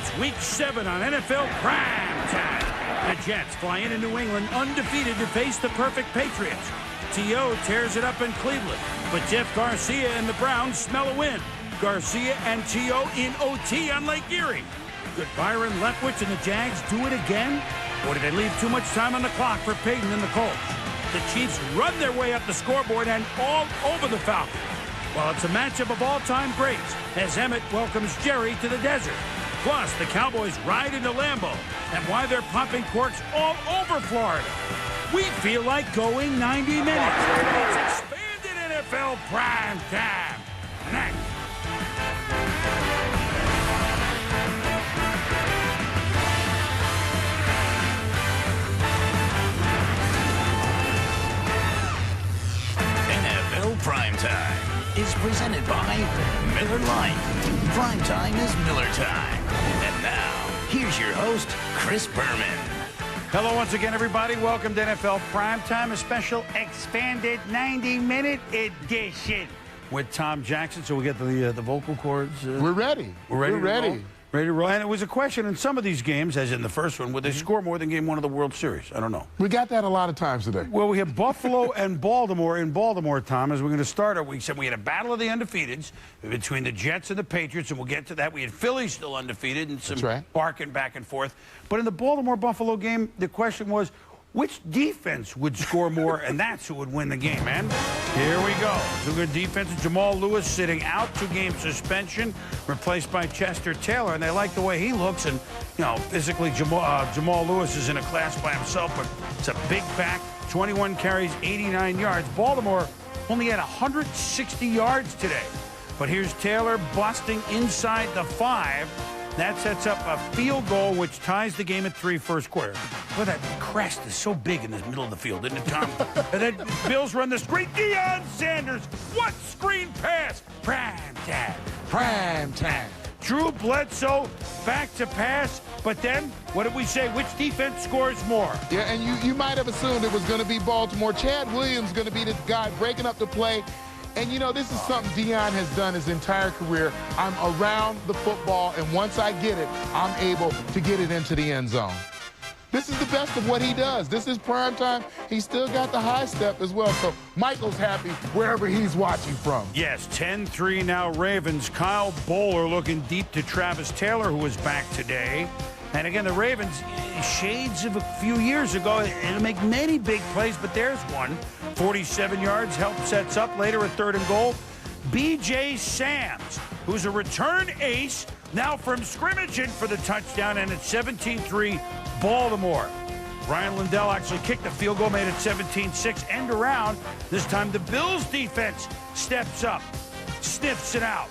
It's Week 7 on NFL Prime Time. The Jets fly into New England undefeated to face the perfect Patriots. T.O. tears it up in Cleveland, but Jeff Garcia and the Browns smell a win. Garcia and T.O. in OT on Lake Erie. Could Byron Leftwich and the Jags do it again? Or did they leave too much time on the clock for Peyton and the Colts? The Chiefs run their way up the scoreboard and all over the Falcons. Well, it's a matchup of all-time greats as Emmett welcomes Jerry to the desert. Plus, the Cowboys ride into Lambeau and why they're popping corks all over Florida. We feel like going 90 minutes. It's expanded NFL Prime Time. Next. NFL Primetime is presented by Miller Lite. Primetime is Miller time. And now, here's your host, Chris Berman. Hello once again, everybody. Welcome to NFL Primetime, a special expanded 90-minute edition with Tom Jackson. So we get the vocal cords. We're ready. We're ready. Ready to roll. And it was a question in some of these games, as in the first one, would they score more than Game 1 of the World Series? I don't know. We got that a lot of times today. Well, we have Buffalo and Baltimore in Baltimore, Tom, as we're going to start our week. So we had a battle of the undefeateds between the Jets and the Patriots, and we'll get to that. We had Philly still undefeated and some barking back and forth. But in the Baltimore-Buffalo game, the question was, which defense would score more, and that's who would win the game, man. Here we go. Two good defenses. Jamal Lewis sitting out, 2-game suspension, replaced by Chester Taylor, and they like the way he looks. And, you know, physically, Jamal Lewis is in a class by himself, but it's a big back, 21 carries, 89 yards. Baltimore only had 160 yards today. But here's Taylor busting inside the 5. That sets up a field goal, which ties the game at 3 first quarter. Well, that crest is so big in the middle of the field, isn't it, Tom? And then Bills run the screen. Deion Sanders, what screen pass? Prime time. Prime time. Drew Bledsoe back to pass, but then, what did we say? Which defense scores more? Yeah, and you might have assumed it was going to be Baltimore. Chad Williams going to be the guy breaking up the play. And, you know, this is something Deion has done his entire career. I'm around the football, and once I get it, I'm able to get it into the end zone. This is the best of what he does. This is prime time. He's still got the high step as well. So Michael's happy wherever he's watching from. Yes, 10-3 now Ravens. Kyle Bowler looking deep to Travis Taylor, who was back today. And again, the Ravens, shades of a few years ago, it'll make many big plays, but there's one. 47 yards, help sets up later, a 3rd and goal. B.J. Sams, who's a return ace, now from scrimmaging for the touchdown, and it's 17-3 Baltimore. Ryan Lindell actually kicked the field goal, made it 17-6, end around. This time the Bills defense steps up, sniffs it out.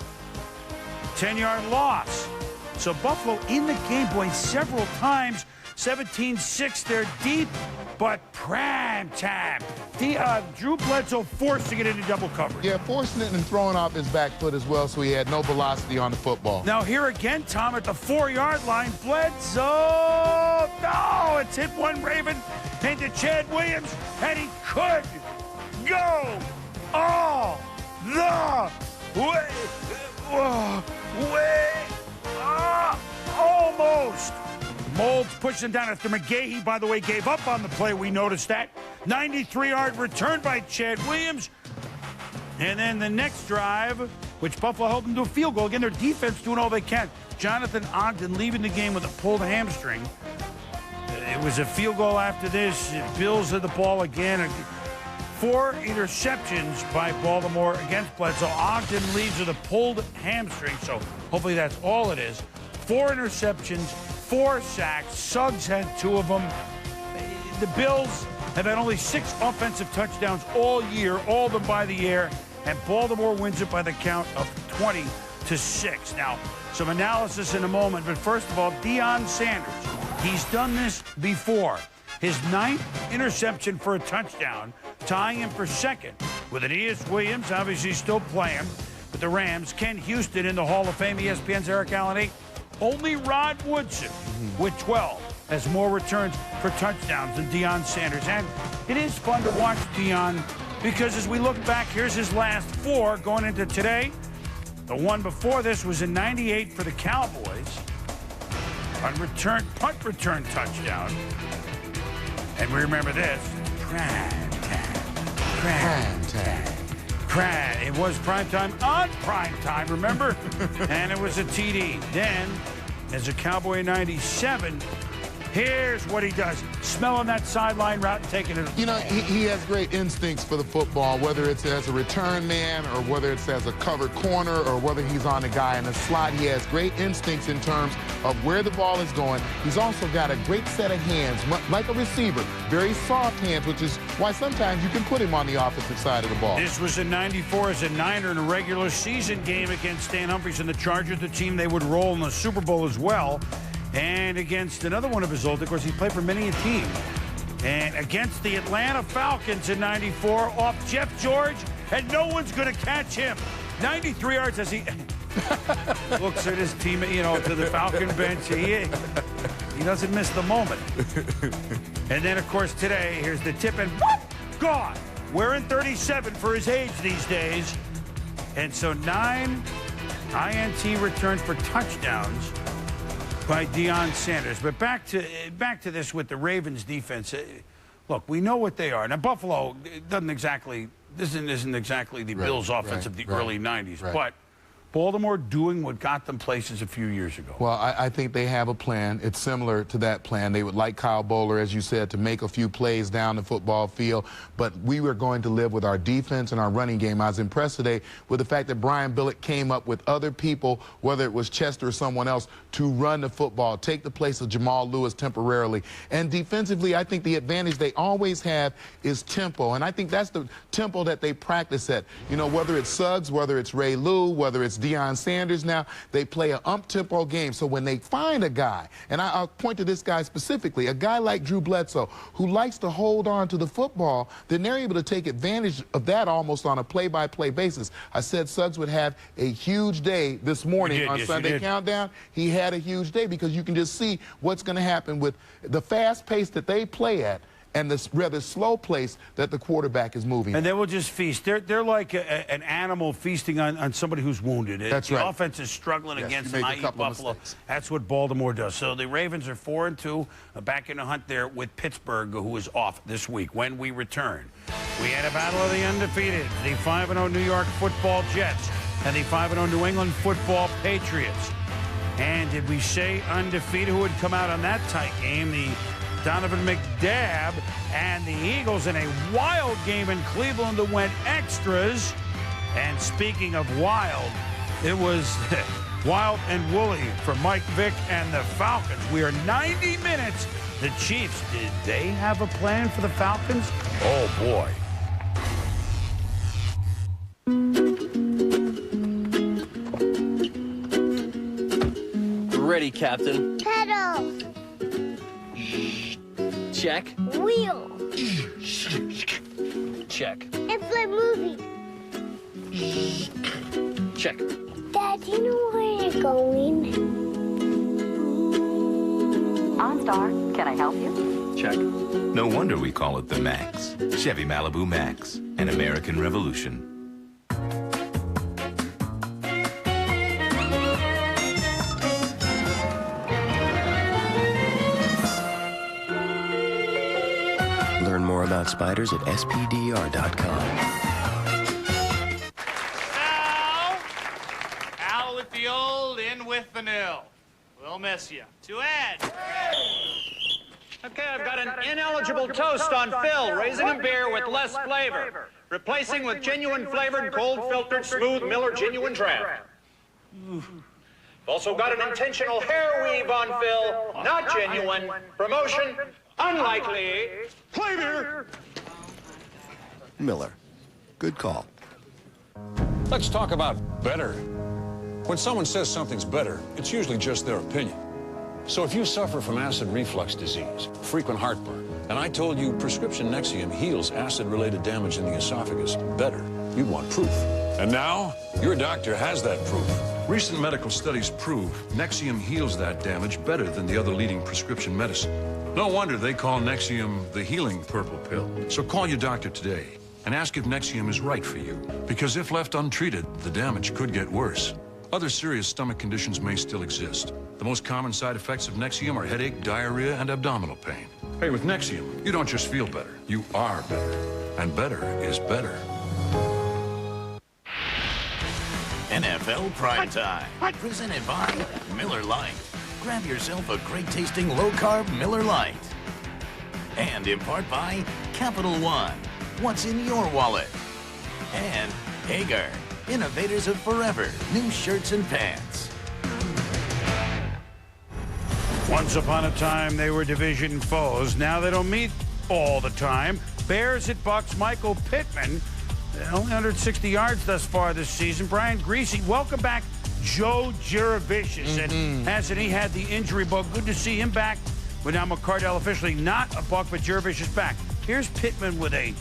10-yard loss. So Buffalo in the game, boy, several times. 17-6, they're deep, but prime time. Drew Bledsoe forcing it into double coverage. Yeah, forcing it and throwing off his back foot as well, so he had no velocity on the football. Now here again, Tom, at the 4-yard line, Bledsoe. No, it's hit one Raven into Chad Williams, and he could go all the way. Almost. Molds pushing down after McGahee, by the way, gave up on the play. We noticed that. 93-yard return by Chad Williams. And then the next drive, which Buffalo held them to a field goal. Again, their defense doing all they can. Jonathan Ogden leaving the game with a pulled hamstring. It was a field goal after this. Bills had the ball again. 4 interceptions by Baltimore against Bledsoe. Ogden leaves with a pulled hamstring, so hopefully that's all it is. 4 interceptions, 4 sacks. Suggs had 2 of them. The Bills have had only 6 offensive touchdowns all year, all of them by the air, and Baltimore wins it by the count of 20-6. Now, some analysis in a moment, but first of all, Deion Sanders. He's done this before. His 9th interception for a touchdown, tying him for 2nd with Aeneas Williams, obviously still playing with the Rams. Ken Houston in the Hall of Fame, ESPN's Eric Allen 8. Only Rod Woodson with 12 has more returns for touchdowns than Deion Sanders. And it is fun to watch Deion because as we look back, here's his last 4 going into today. The one before this was in '98 for the Cowboys. punt return touchdown. And we remember this. Prime time. It was prime time on prime time, remember? And it was a TD. Then, as a Cowboy 97, here's what he does. Smelling that sideline route and taking it. You know, he has great instincts for the football, whether it's as a return man or whether it's as a covered corner or whether he's on a guy in a slot. He has great instincts in terms of where the ball is going. He's also got a great set of hands, like a receiver. Very soft hands, which is why sometimes you can put him on the offensive side of the ball. This was in '94 as a Niner in a regular season game against Stan Humphries and the Chargers, the team they would roll in the Super Bowl as well. And against another one of his old, of course, he played for many a team. And against the Atlanta Falcons in '94, off Jeff George, and no one's going to catch him. 93 yards as he looks at his team, you know, to the Falcon bench. He doesn't miss the moment. And then, of course, today, here's the tip, and whoop, gone. Wearing 37 for his age these days. And so 9 INT returns for touchdowns by Deion Sanders. But back to this with the Ravens defense. Look, we know what they are. Now, Buffalo isn't exactly the Bills' offense of the early 90s. Right. But Baltimore doing what got them places a few years ago. Well, I think they have a plan. It's similar to that plan. They would like Kyle Bowler, as you said, to make a few plays down the football field. But we were going to live with our defense and our running game. I was impressed today with the fact that Brian Billick came up with other people, whether it was Chester or someone else, to run the football, take the place of Jamal Lewis temporarily. And defensively, I think the advantage they always have is tempo. And I think that's the tempo that they practice at. You know, whether it's Suggs, whether it's Ray Lou, whether it's Deion Sanders now, they play an up-tempo game. So when they find a guy, and I'll point to this guy specifically, a guy like Drew Bledsoe, who likes to hold on to the football, then they're able to take advantage of that almost on a play-by-play basis. I said Suggs would have a huge day this morning on Sunday Countdown. He had a huge day because you can just see what's going to happen with the fast pace that they play at and the rather slow place that the quarterback is moving. And they will just feast. They're like an animal feasting on somebody who's wounded. That's the right. Offense is struggling against them, i.e. Buffalo. Mistakes. That's what Baltimore does. So the Ravens are 4-2, back in the hunt there with Pittsburgh, who is off this week. When we return, we had a battle of the undefeated, the 5-0 New York Football Jets and the 5-0 New England Football Patriots. And did we say undefeated? Who would come out on that tight game? The Donovan McNabb and the Eagles in a wild game in Cleveland that went extras. And speaking of wild, it was wild and woolly for Mike Vick and the Falcons. We are 90 minutes. The Chiefs, did they have a plan for the Falcons? Oh, boy. Ready, Captain. Pedal. Check. Wheel. Check. It's like moving. Check. Dad, do you know where you're going? OnStar, can I help you? Check. No wonder we call it the Max. Chevy Malibu Max, an American revolution. Learn more about spiders at spdr.com. Out with the old, in with the new. We'll miss you. To Ed. Okay, I've got an ineligible toast on Phil, raising a beer with less flavor, replacing with genuine flavored, cold-filtered, smooth Miller Genuine Draft. Also got an intentional hair weave on Phil, not genuine. Promotion, unlikely. Flavor. Miller. Good call. Let's talk about better. When someone says something's better, it's usually just their opinion. So if you suffer from acid reflux disease, frequent heartburn, and I told you prescription Nexium heals acid-related damage in the esophagus better, you'd want proof. And now, your doctor has that proof. Recent medical studies prove Nexium heals that damage better than the other leading prescription medicine. No wonder they call Nexium the healing purple pill. So call your doctor today and ask if Nexium is right for you. Because if left untreated, the damage could get worse. Other serious stomach conditions may still exist. The most common side effects of Nexium are headache, diarrhea, and abdominal pain. Hey, with Nexium, you don't just feel better, you are better. And better is better. NFL Primetime, presented by Miller Lite. Grab yourself a great-tasting low-carb Miller Lite. And in part by Capital One, what's in your wallet? And Hagar, innovators of forever, new shirts and pants. Once upon a time, they were division foes. Now they don't meet all the time. Bears at Bucks, Michael Pittman, only 160 yards thus far this season. Brian Greasy, welcome back Joe Juravicious. And hasn't he had the injury bug? Good to see him back. But now McCardell officially not a Buck, but Juravicious back. Here's Pittman with a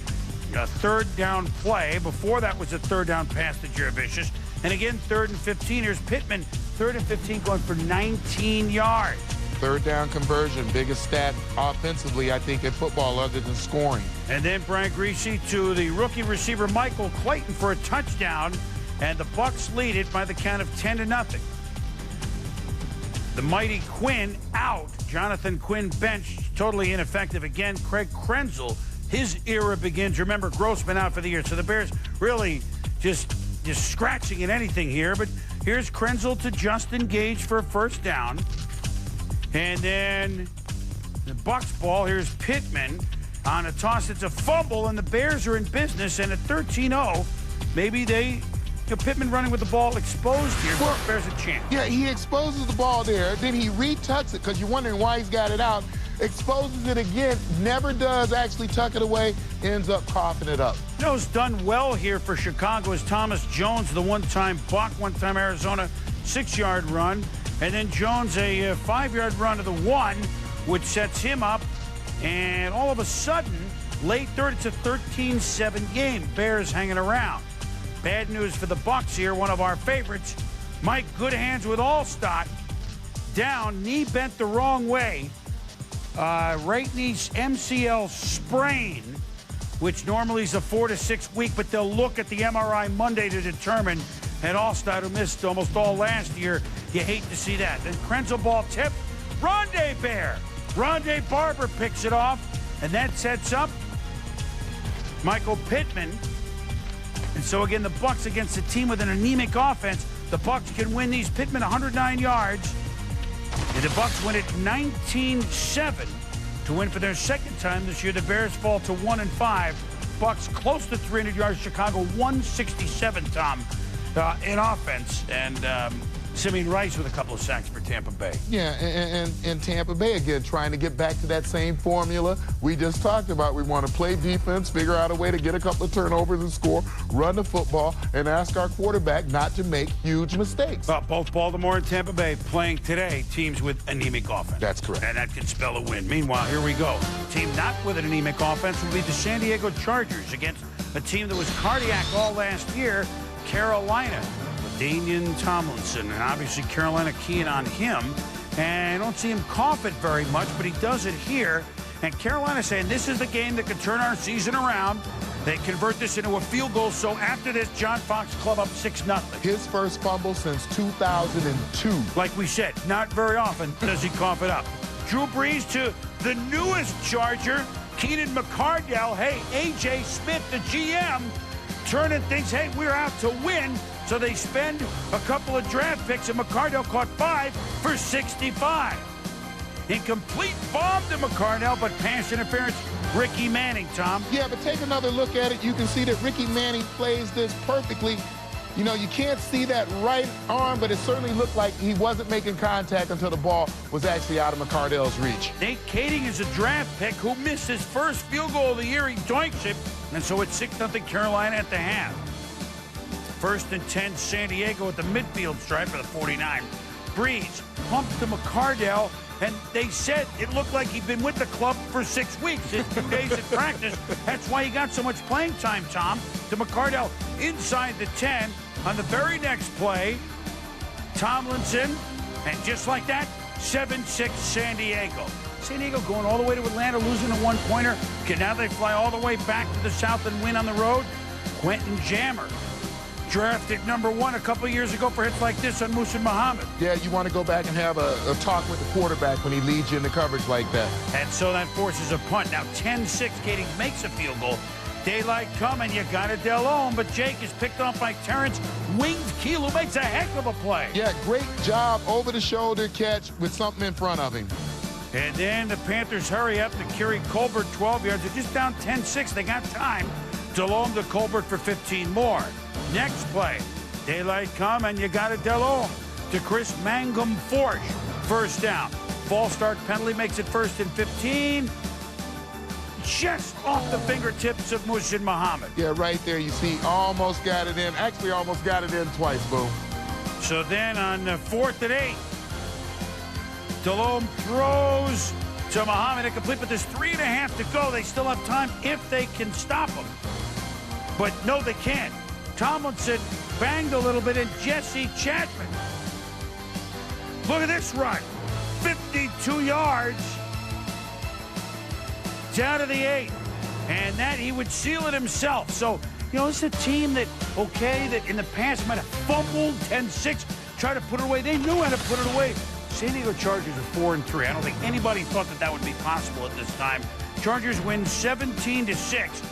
third down play. Before that was a third down pass to Juravicious. And again, 3rd and 15. Here's Pittman, 3rd and 15, going for 19 yards. Third down conversion, biggest stat offensively, I think, in football other than scoring. And then Brian Greasy to the rookie receiver Michael Clayton for a touchdown. And the Bucks lead it by the count of 10-0. The mighty Quinn out. Jonathan Quinn benched, totally ineffective again. Craig Krenzel, his era begins. Remember, Grossman out for the year. So the Bears really just scratching at anything here. But here's Krenzel to Justin Gage for a first down. And then the Bucks ball. Here's Pittman on a toss. It's a fumble, and the Bears are in business. And at 13-0, maybe Pittman running with the ball exposed here. Well, Bears a chance. Yeah, he exposes the ball there. Then he retucks it because you're wondering why he's got it out. Exposes it again. Never does actually tuck it away. Ends up coughing it up. You know who's done well here for Chicago is Thomas Jones, the one-time Buck, one-time Arizona 6-yard run. And then Jones a 5-yard run to the 1, which sets him up. And all of a sudden, late third, it's a 13-7 game. Bears hanging around. Bad news for the Bucks here, one of our favorites. Mike Goodhands with Allstott. Down, knee bent the wrong way. Right knee MCL sprain, which normally is a 4 to 6 week, but they'll look at the MRI Monday to determine. And Allstott, who missed almost all last year, you hate to see that. Then Krenzel ball tip, Rondé Bear. Rondé Barber picks it off, and that sets up Michael Pittman. And so again, the Bucks against a team with an anemic offense. The Bucks can win these. Pittman 109 yards. And the Bucks win it 19-7 to win for their second time this year. The Bears fall to 1-5. Bucks close to 300 yards. Chicago 167, Tom, in offense. And Simeon Rice with a couple of sacks for Tampa Bay. Yeah, and Tampa Bay, again, trying to get back to that same formula we just talked about. We want to play defense, figure out a way to get a couple of turnovers and score, run the football, and ask our quarterback not to make huge mistakes. Both Baltimore and Tampa Bay playing today teams with anemic offense. That's correct. And that can spell a win. Meanwhile, here we go. Team not with an anemic offense will be the San Diego Chargers against a team that was cardiac all last year, Carolina. Deion Tomlinson, and obviously Carolina keying on him. And I don't see him cough it very much, but he does it here. And Carolina saying this is the game that could turn our season around. They convert this into a field goal. So after this, John Fox club up 6-0. His first fumble since 2002. Like we said, not very often does he cough it up. Drew Brees to the newest Charger, Keenan McCardell. Hey, A.J. Smith, the GM, turning things, hey, we're out to win. So they spend a couple of draft picks, and McCardell caught 5 for 65. Incomplete bomb to McCardell, but pass interference, Ricky Manning, Tom. Yeah, but take another look at it. You can see that Ricky Manning plays this perfectly. You know, you can't see that right arm, but it certainly looked like he wasn't making contact until the ball was actually out of McCardell's reach. Nate Kading is a draft pick who missed his first field goal of the year. He doinks it, and so it's 6-0 Carolina at the half. 1st and 10, San Diego at the midfield stripe for the 49. Breeze pumped to McCardell, and they said it looked like he'd been with the club for 6 weeks. His 2 days at practice. That's why he got so much playing time, Tom. To McCardell inside the 10. On the very next play, Tomlinson, and just like that, 7-6 San Diego. San Diego going all the way to Atlanta, losing a 1-pointer. Okay, now they fly all the way back to the south and win on the road. Quentin Jammer drafted #1 a couple years ago for hits like this on Muhsin Muhammad. Yeah, you want to go back and have a talk with the quarterback when he leads you into coverage like that. And so that forces a punt. Now 10-6, Kading makes a field goal. Daylight coming, you got it Delhomme, but Jake is picked off by Terrence Winged Keel, who makes a heck of a play. Yeah, great job, over-the-shoulder catch with something in front of him. And then the Panthers hurry up to carry Colbert 12 yards. They're just down 10-6. They got time. Delhomme to Colbert for 15 more. Next play, daylight come, and you got it Delhomme to Chris Mangum Forge. First down. False start penalty makes it 1st and 15. Just off the fingertips of Muhsin Muhammad. Yeah, right there you see, almost got it in. Actually, almost got it in twice, Boom. So then on 4th and 8, Delhomme throws to Muhammad, incomplete, but there's 3.5 to go. They still have time if they can stop him. But no, they can't. Tomlinson banged a little bit, and Jesse Chapman. Look at this run. 52 yards down to the 8. And that he would seal it himself. So, you know, this is a team that, okay, that in the past might have fumbled 10-6, tried to put it away. They knew how to put it away. San Diego Chargers are 4-3. I don't think anybody thought that that would be possible at this time. Chargers win 17-6,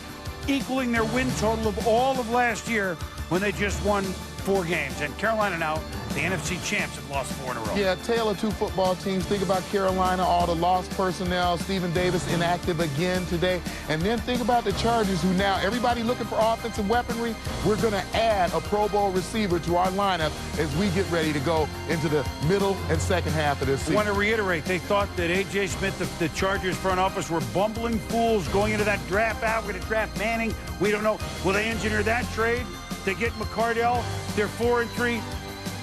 equaling their win total of all of last year when they just won 4 games. And Carolina now, the NFC champs, have lost 4 in a row. Yeah, tale of 2 football teams. Think about Carolina, all the lost personnel. Stephen Davis inactive again today. And then think about the Chargers, who now, everybody looking for offensive weaponry. We're going to add a Pro Bowl receiver to our lineup as we get ready to go into the middle and second half of this season. I want to reiterate, they thought that A.J. Smith, the Chargers front office, were bumbling fools going into that draft out. We're going to draft Manning. We don't know. Will they engineer that trade to get McCardell? They're 4-3.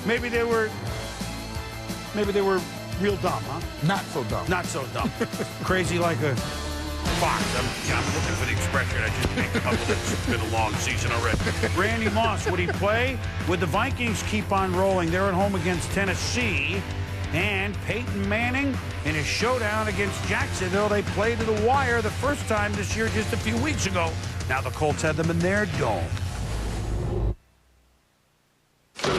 Maybe they were real dumb, huh? Not so dumb. Not so dumb. Crazy like a fox. I'm looking for the expression. I just picked up with it. It's been a long season already. Randy Moss, would he play? Would the Vikings keep on rolling? They're at home against Tennessee. And Peyton Manning in a showdown against Jacksonville. They played to the wire the first time this year just a few weeks ago. Now the Colts had them in their dome.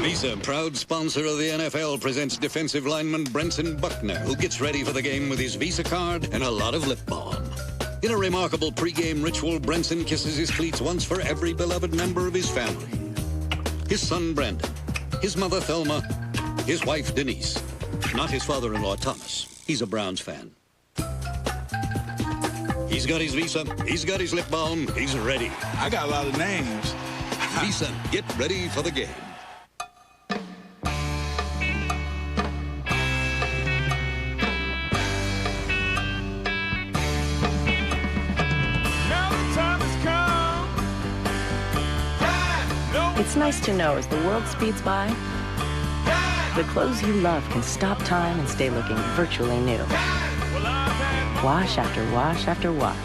Visa, proud sponsor of the NFL, presents defensive lineman Brenton Buckner, who gets ready for the game with his Visa card and a lot of lip balm. In a remarkable pregame ritual, Brenton kisses his cleats once for every beloved member of his family. His son, Brandon. His mother, Thelma. His wife, Denise. Not his father-in-law, Thomas. He's a Browns fan. He's got his Visa. He's got his lip balm. He's ready. I got a lot of names. Visa, get ready for the game. It's nice to know as the world speeds by, the clothes you love can stop time and stay looking virtually new. Wash after wash after wash.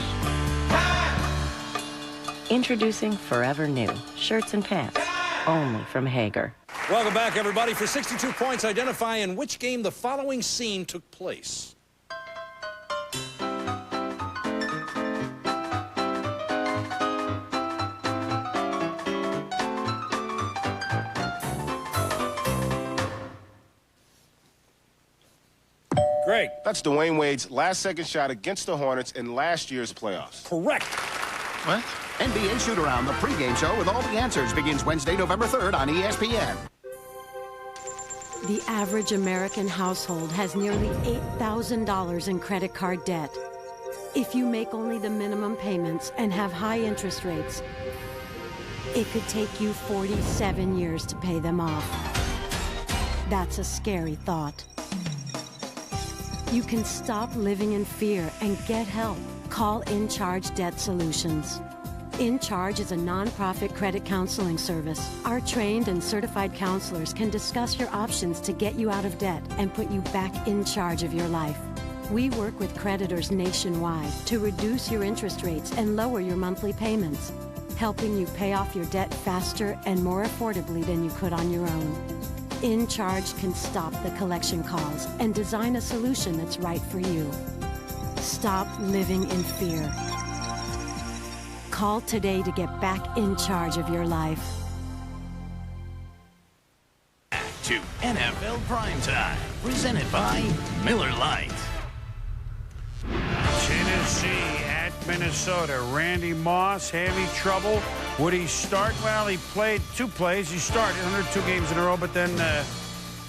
Introducing Forever New shirts and pants, only from Hager. Welcome back, everybody. For 62 points, identify in which game the following scene took place. Greg. That's Dwayne Wade's last-second shot against the Hornets in last year's playoffs. Correct. What? NBA Shoot-Around, the pregame show with all the answers, begins Wednesday, November 3rd on ESPN. The average American household has nearly $8,000 in credit card debt. If you make only the minimum payments and have high interest rates, it could take you 47 years to pay them off. That's a scary thought. You can stop living in fear and get help. Call In Charge Debt Solutions. In Charge is a nonprofit credit counseling service. Our trained and certified counselors can discuss your options to get you out of debt and put you back in charge of your life. We work with creditors nationwide to reduce your interest rates and lower your monthly payments, helping you pay off your debt faster and more affordably than you could on your own. In Charge can stop the collection calls and design a solution that's right for you. Stop living in fear. Call today to get back in charge of your life. to NFL Primetime, presented by Miller Lite. Tennessee at Minnesota. Randy Moss, hammy trouble. Would he start? Well, he played 2 plays. He started 102 games in a row, but then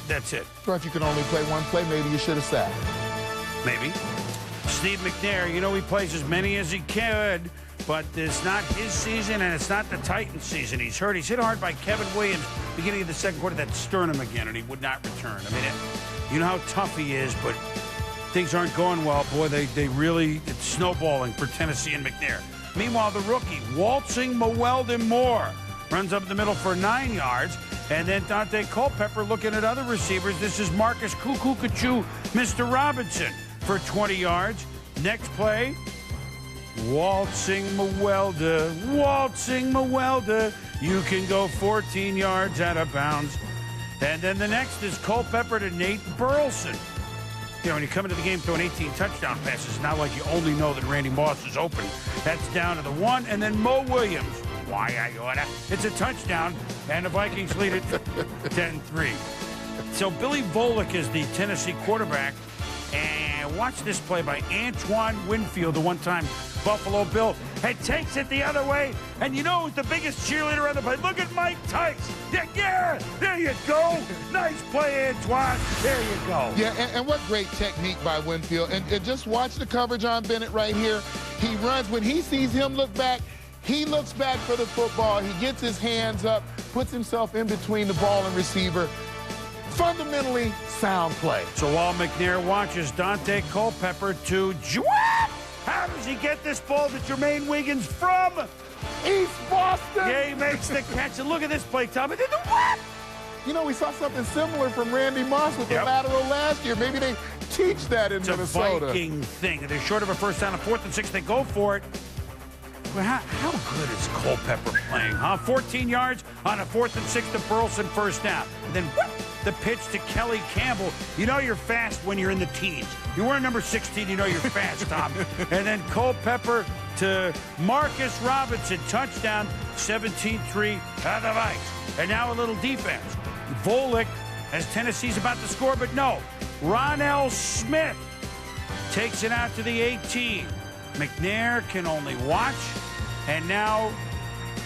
that's it. Well, if you can only play 1 play, maybe you should have sat. Maybe. Steve McNair, he plays as many as he could, but it's not his season, and it's not the Titans' season. He's hurt. He's hit hard by Kevin Williams beginning of the second quarter. That sternum again, and he would not return. I mean, you know how tough he is, but things aren't going well. Boy, they really, it's snowballing for Tennessee and McNair. Meanwhile, the rookie, waltzing Mewelden Moore, runs up the middle for 9 yards. And then Dante Culpepper looking at other receivers. This is Marcus Cuckoo-Cachu, Mr. Robinson, for 20 yards. Next play, waltzing Mewelda. You can go 14 yards out of bounds. And then the next is Culpepper to Nate Burleson. When you come into the game throwing 18 touchdown passes, it's not like you only know that Randy Moss is open. That's down to the 1. And then Mo Williams. It's a touchdown, and the Vikings lead it 10-3. So Billy Volek is the Tennessee quarterback. And watch this play by Antoine Winfield, the one-time Buffalo Bill. And takes it the other way. And who's the biggest cheerleader on the play? Look at Mike Tice. Yeah, there you go. Nice play, Antoine. There you go. Yeah, and what great technique by Winfield. And just watch the coverage on Bennett right here. He runs. When he sees him look back, he looks back for the football. He gets his hands up, puts himself in between the ball and receiver. Fundamentally sound play. So while McNair watches, Dante Culpepper to Jwap. How does he get this ball to Jermaine Wiggins from East Boston? Yeah, he makes the catch. And look at this play, Tom. It did the what? We saw something similar from Randy Moss with the lateral last year. Maybe they teach that in Minnesota. It's a Viking thing. They're short of a first down on 4th and 6. They go for it. Well, how good is Culpepper playing, huh? 14 yards on a 4th and 6 to Burleson, first down. And then the pitch to Kelly Campbell. You're fast when you're in the teens. You wear number 16, you're fast, Tom. And then Culpepper to Marcus Robinson, touchdown, 17-3 out of the Vikes. And now a little defense. Volek, as Tennessee's about to score, but no. Ronell Smith takes it out to the 18. McNair can only watch. And now,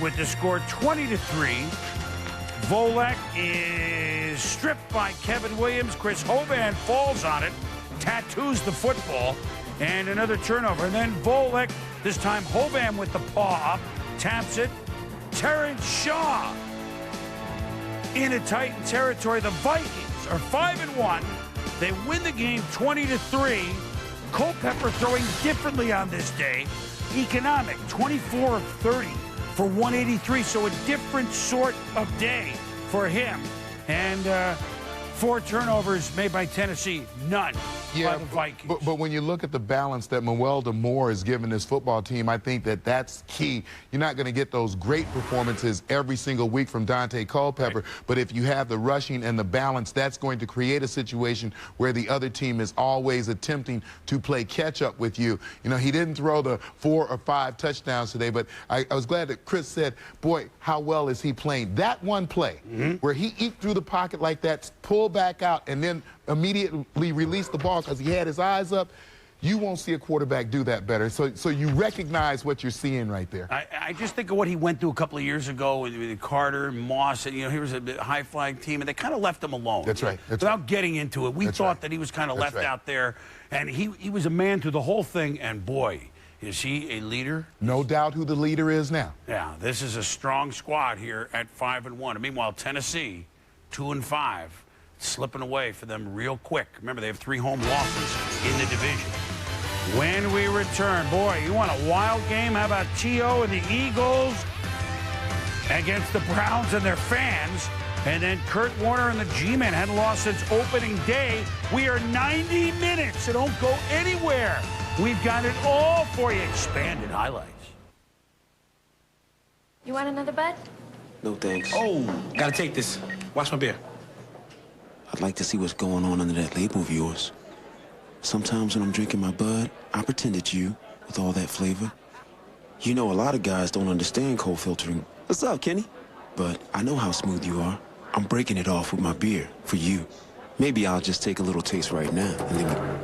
with the score 20-3, Volek is stripped by Kevin Williams. Chris Hovan falls on it, tattoos the football, and another turnover. And then Volek, this time Hovan with the paw up, taps it. Terrence Shaw into Titan territory. The Vikings are 5-1. They win the game 20-3. Culpepper throwing differently on this day. Economic, 24 of 30 for 183. So a different sort of day for him. And 4 turnovers made by Tennessee, none by the Vikings. But when you look at the balance that Mewelden Moore has given this football team, I think that's key. You're not going to get those great performances every single week from Dante Culpepper, but if you have the rushing and the balance, that's going to create a situation where the other team is always attempting to play catch-up with you. He didn't throw the 4 or 5 touchdowns today, but I was glad that Chris said, boy, how well is he playing? That one play where he eked through the pocket like that, pulled back out, and then immediately released the ball because he had his eyes up. You won't see a quarterback do that better. So you recognize what you're seeing right there. I just think of what he went through a couple of years ago with Carter, Moss, and he was a high-flying team, and they kind of left him alone. That's right. Without getting into it, we thought that he was kind of left out there, and he was a man through the whole thing, and boy, is he a leader? No doubt who the leader is now. Yeah, this is a strong squad here at 5-1. And meanwhile, Tennessee, 2-5. Slipping away for them real quick. Remember, they have 3 home losses in the division. When we return, boy, you want a wild game? How about T.O. and the Eagles against the Browns and their fans? And then Kurt Warner and the G-Men hadn't lost since opening day. We are 90 minutes, so don't go anywhere. We've got it all for you. Expanded highlights. You want another bud? No, thanks. Oh, gotta take this. Watch my beer. I'd like to see what's going on under that label of yours. Sometimes when I'm drinking my bud, I pretend it's you with all that flavor. A lot of guys don't understand cold filtering. What's up, Kenny? But I know how smooth you are. I'm breaking it off with my beer for you. Maybe I'll just take a little taste right now and then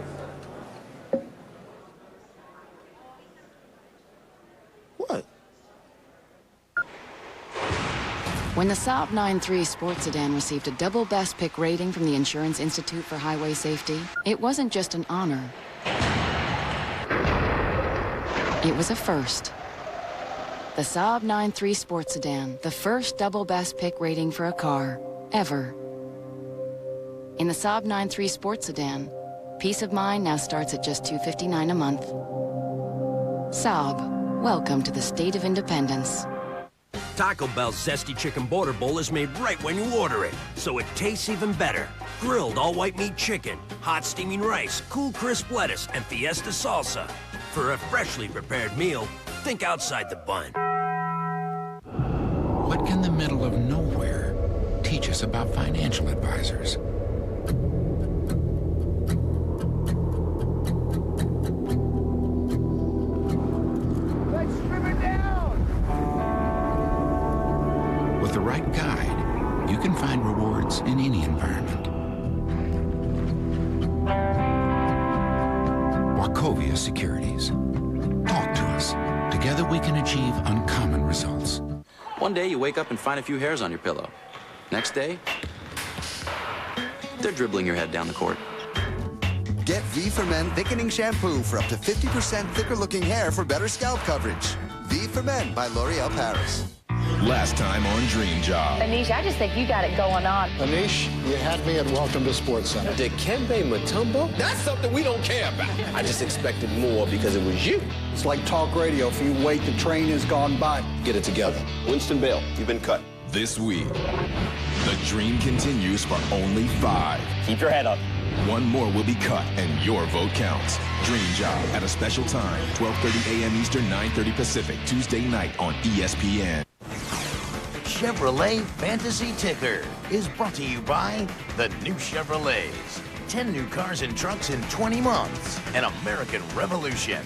What? When the Saab 9-3 sports sedan received a double best pick rating from the Insurance Institute for Highway Safety, it wasn't just an honor. It was a first. The Saab 9-3 sports sedan, the first double best pick rating for a car, ever. In the Saab 9-3 sports sedan, peace of mind now starts at just $259 a month. Saab, welcome to the state of independence. Taco Bell's Zesty Chicken Border Bowl is made right when you order it, so it tastes even better. Grilled all-white meat chicken, hot steaming rice, cool crisp lettuce, and Fiesta salsa. For a freshly prepared meal, think outside the bun. What can the middle of nowhere teach us about financial advisors? Let's strip it down! With the right guide, you can find rewards in any environment. Wachovia Securities. Talk to us. Together we can achieve uncommon results. One day you wake up and find a few hairs on your pillow. Next day, they're dribbling your head down the court. Get V for Men Thickening Shampoo for up to 50% thicker looking hair for better scalp coverage. V for Men by L'Oreal Paris. Last time on Dream Job. Anish, I just think you got it going on. Anish, you had me at Welcome to Sports Center. Dikembe Mutombo? That's something we don't care about. I just expected more because it was you. It's like talk radio. If you wait, the train has gone by. Get it together. Winston Bale, you've been cut. This week, the dream continues for only 5. Keep your head up. One more will be cut, and your vote counts. Dream Job at a special time, 12:30 a.m. Eastern, 9:30 Pacific, Tuesday night on ESPN. Chevrolet Fantasy Ticker is brought to you by the new Chevrolets. 10 new cars and trucks in 20 months. An American revolution.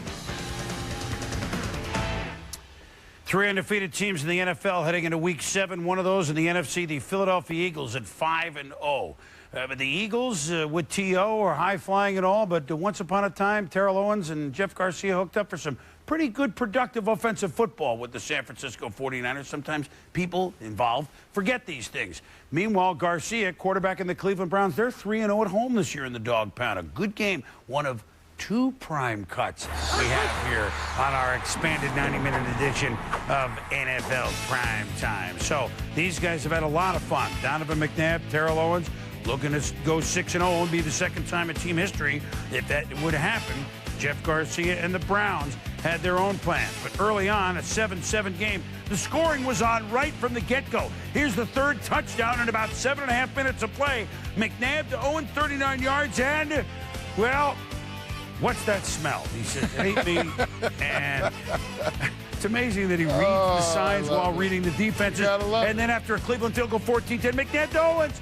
3 undefeated teams in the NFL heading into Week 7. One of those in the NFC, the Philadelphia Eagles at 5-0. But the Eagles with T.O. are high-flying and all, but once upon a time, Terrell Owens and Jeff Garcia hooked up for some pretty good, productive offensive football with the San Francisco 49ers. Sometimes people involved forget these things. Meanwhile, Garcia, quarterback in the Cleveland Browns, they're 3-0 at home this year in the Dog Pound. A good game, one of 2 prime cuts we have here on our expanded 90-minute edition of NFL Prime Time. So these guys have had a lot of fun. Donovan McNabb, Terrell Owens, looking to go 6-0 and be the second time in team history if that would happen. Jeff Garcia and the Browns had their own plans. But early on, a 7-7 game, the scoring was on right from the get-go. Here's the 3rd touchdown in about 7.5 minutes of play. McNabb to Owens, 39 yards, and, well, what's that smell? He says, it ain't me. And it's amazing that he reads the signs while reading the defenses. And then after a Cleveland field goal, 14-10, McNabb to Owens,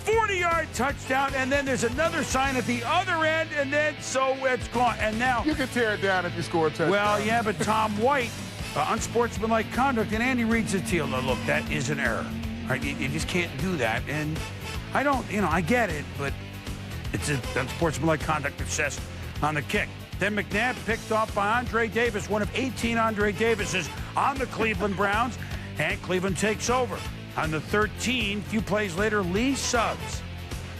40-yard touchdown, and then there's another sign at the other end, and then so it's gone. And now you can tear it down if you score a touchdown. Well, yeah, but Tom White, unsportsmanlike conduct, and Andy reads it to you. Look, that is an error. Right? You just can't do that. And I don't, I get it, but it's an unsportsmanlike conduct assessed on the kick. Then McNabb picked off by Andre Davis, one of 18 Andre Davises on the Cleveland Browns, and Cleveland takes over. On the 13, a few plays later, Lee Suggs.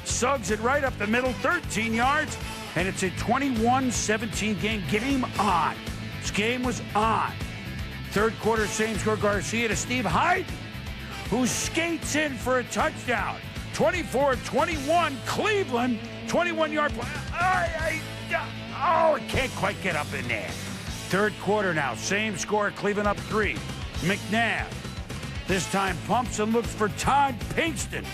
Suggs it right up the middle, 13 yards, and it's a 21-17 game. Game on. This game was on. 3rd quarter, same score, Garcia to Steve Hyden, who skates in for a touchdown. 24-21, Cleveland, 21-yard play. Oh, it can't quite get up in there. 3rd quarter now, same score, Cleveland up 3. McNabb. This time pumps and looks for Todd Pinkston.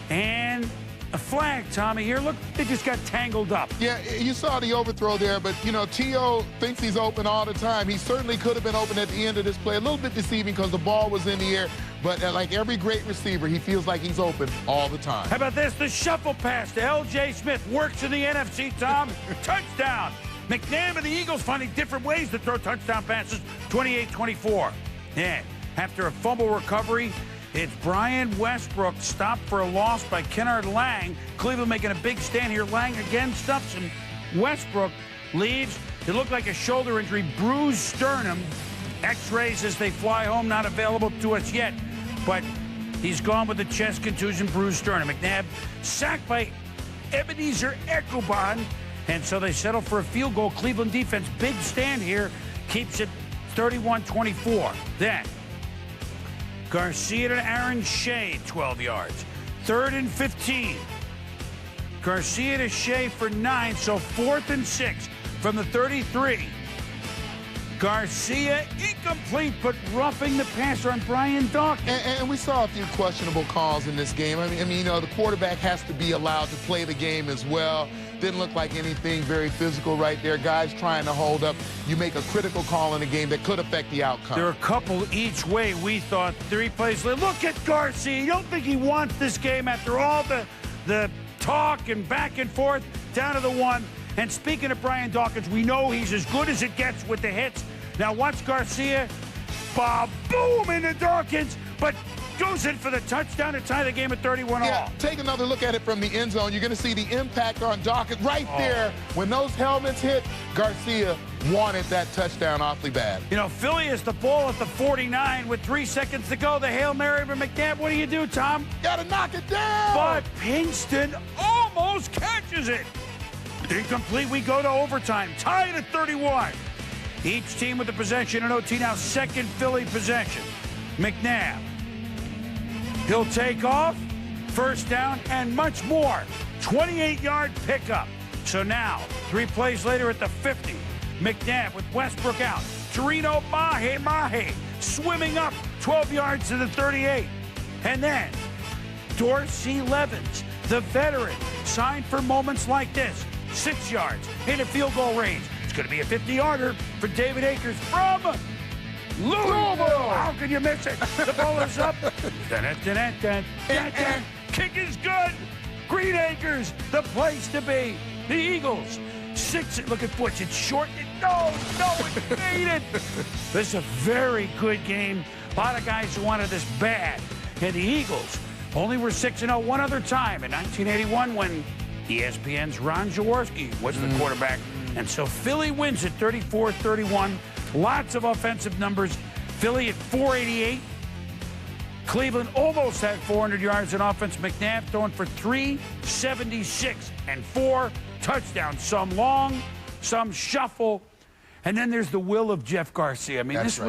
And a flag, Tommy, here. Look, they just got tangled up. Yeah, you saw the overthrow there, but, T.O. thinks he's open all the time. He certainly could have been open at the end of this play. A little bit deceiving because the ball was in the air. But like every great receiver, he feels like he's open all the time. How about this? The shuffle pass to L.J. Smith. Works in the NFC, Tom. Touchdown. McNabb and the Eagles finding different ways to throw touchdown passes. 28-24. Yeah. After a fumble recovery, It's Brian Westbrook stopped for a loss by Kennard Lang. Cleveland making a big stand here. Lang again stuffs him. Westbrook leaves. It looked like a shoulder injury, bruised sternum. X-rays as they fly home, not available to us yet. But he's gone with the chest contusion, bruised sternum. McNabb sacked by Ebenezer Ecobon. And so they settle for a field goal. Cleveland defense, big stand here, keeps it 31-24. Then Garcia to Aaron Shea, 12 yards. 3rd and 15. Garcia to Shea for 9, so 4th and 6 from the 33. Garcia incomplete, but roughing the passer on Brian Dawkins. And we saw a few questionable calls in this game. I mean, you know, the quarterback has to be allowed to play the game as well. Didn't look like anything very physical right there. Guys trying to hold up. You make a critical call in a game that could affect the outcome. There are a couple each way, we thought. 3 plays later. Look at Garcia. You don't think he wants this game after all the talk and back and forth down to the 1. And speaking of Brian Dawkins, we know he's as good as it gets with the hits. Now watch Garcia. Boom into Dawkins, but goes in for the touchdown to tie the game at 31 all. Take another look at it from the end zone. You're going to see the impact on Dawkins right there. When those helmets hit, Garcia wanted that touchdown awfully bad. You know, Philly is the ball at the 49 with 3 seconds to go. The Hail Mary from McNabb. What do you do, Tom? Got to knock it down. But Pinkston almost catches it. Incomplete. We go to overtime. Tied at 31. Each team with the possession in OT now. Second Philly possession. McNabb. He'll take off. First down and much more. 28-yard pickup. So now, 3 plays later at the 50. McNabb with Westbrook out. Torino Mahe swimming up 12 yards to the 38. And then Dorsey Levens, the veteran, signed for moments like this. 6 yards into field goal range. It's going to be a 50-yarder for David Akers from Louisville. How can you miss it? The ball is up. Kick is good. Green Acres, the place to be. The Eagles, 6. Look at Butch. It's short. No, it made it. This is a very good game. A lot of guys who wanted this bad. And the Eagles only were 6-0 one other time in 1981 when ESPN's Ron Jaworski was the quarterback. And so Philly wins at 34-31. Lots of offensive numbers. Philly at 488. Cleveland almost had 400 yards in offense. McNabb throwing for 376 and 4 touchdowns. Some long, some shuffle. And then there's the will of Jeff Garcia. I mean, this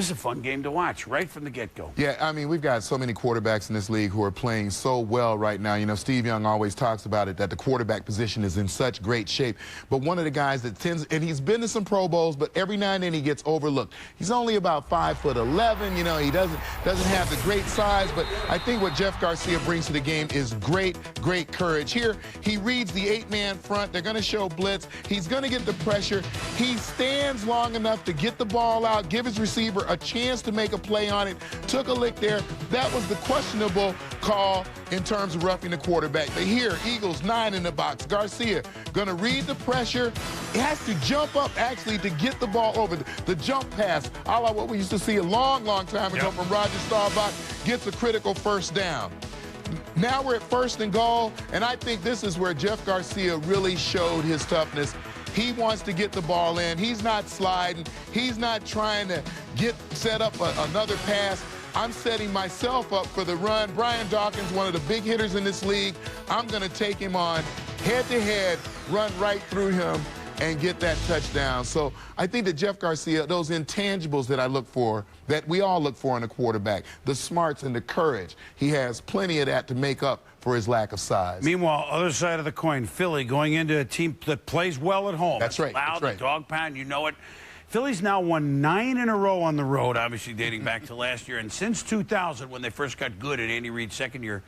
is a fun game to watch right from the get-go. Yeah, I mean, we've got so many quarterbacks in this league who are playing so well right now. You know, Steve Young always talks about it, that the quarterback position is in such great shape. But one of the guys that tends, and he's been to some Pro Bowls, but every now and then he gets overlooked. He's only about 5'11". You know, he doesn't have the great size, but I think what Jeff Garcia brings to the game is great courage. Here, he reads the 8-man front. They're going to show blitz. He's going to get the pressure. He stands long enough to get the ball out, give his receiver a chance to make a play on it. Took a lick there. That was the questionable call in terms of roughing the quarterback. But here, Eagles 9 in the box. Garcia gonna read the pressure. He has to jump up actually to get the ball over. The jump pass, a la what we used to see a long time ago from Roger Staubach, gets a critical first down. Now we're at 1st and goal, and I think this is where Jeff Garcia really showed his toughness. He wants to get the ball in. He's not sliding. He's not trying to set up another pass. I'm setting myself up for the run. Brian Dawkins, one of the big hitters in this league. I'm going to take him on head-to-head, run right through him, and get that touchdown. So I think that Jeff Garcia, those intangibles that I look for, that we all look for in a quarterback, the smarts and the courage, he has plenty of that to make up for his lack of size. Meanwhile, other side of the coin, Philly going into a team that plays well at home. That's right. Loud, the dog pound, you know it. Philly's now won 9 in a row on the road, obviously dating back to last year. And since 2000, when they first got good at Andy Reid's second year,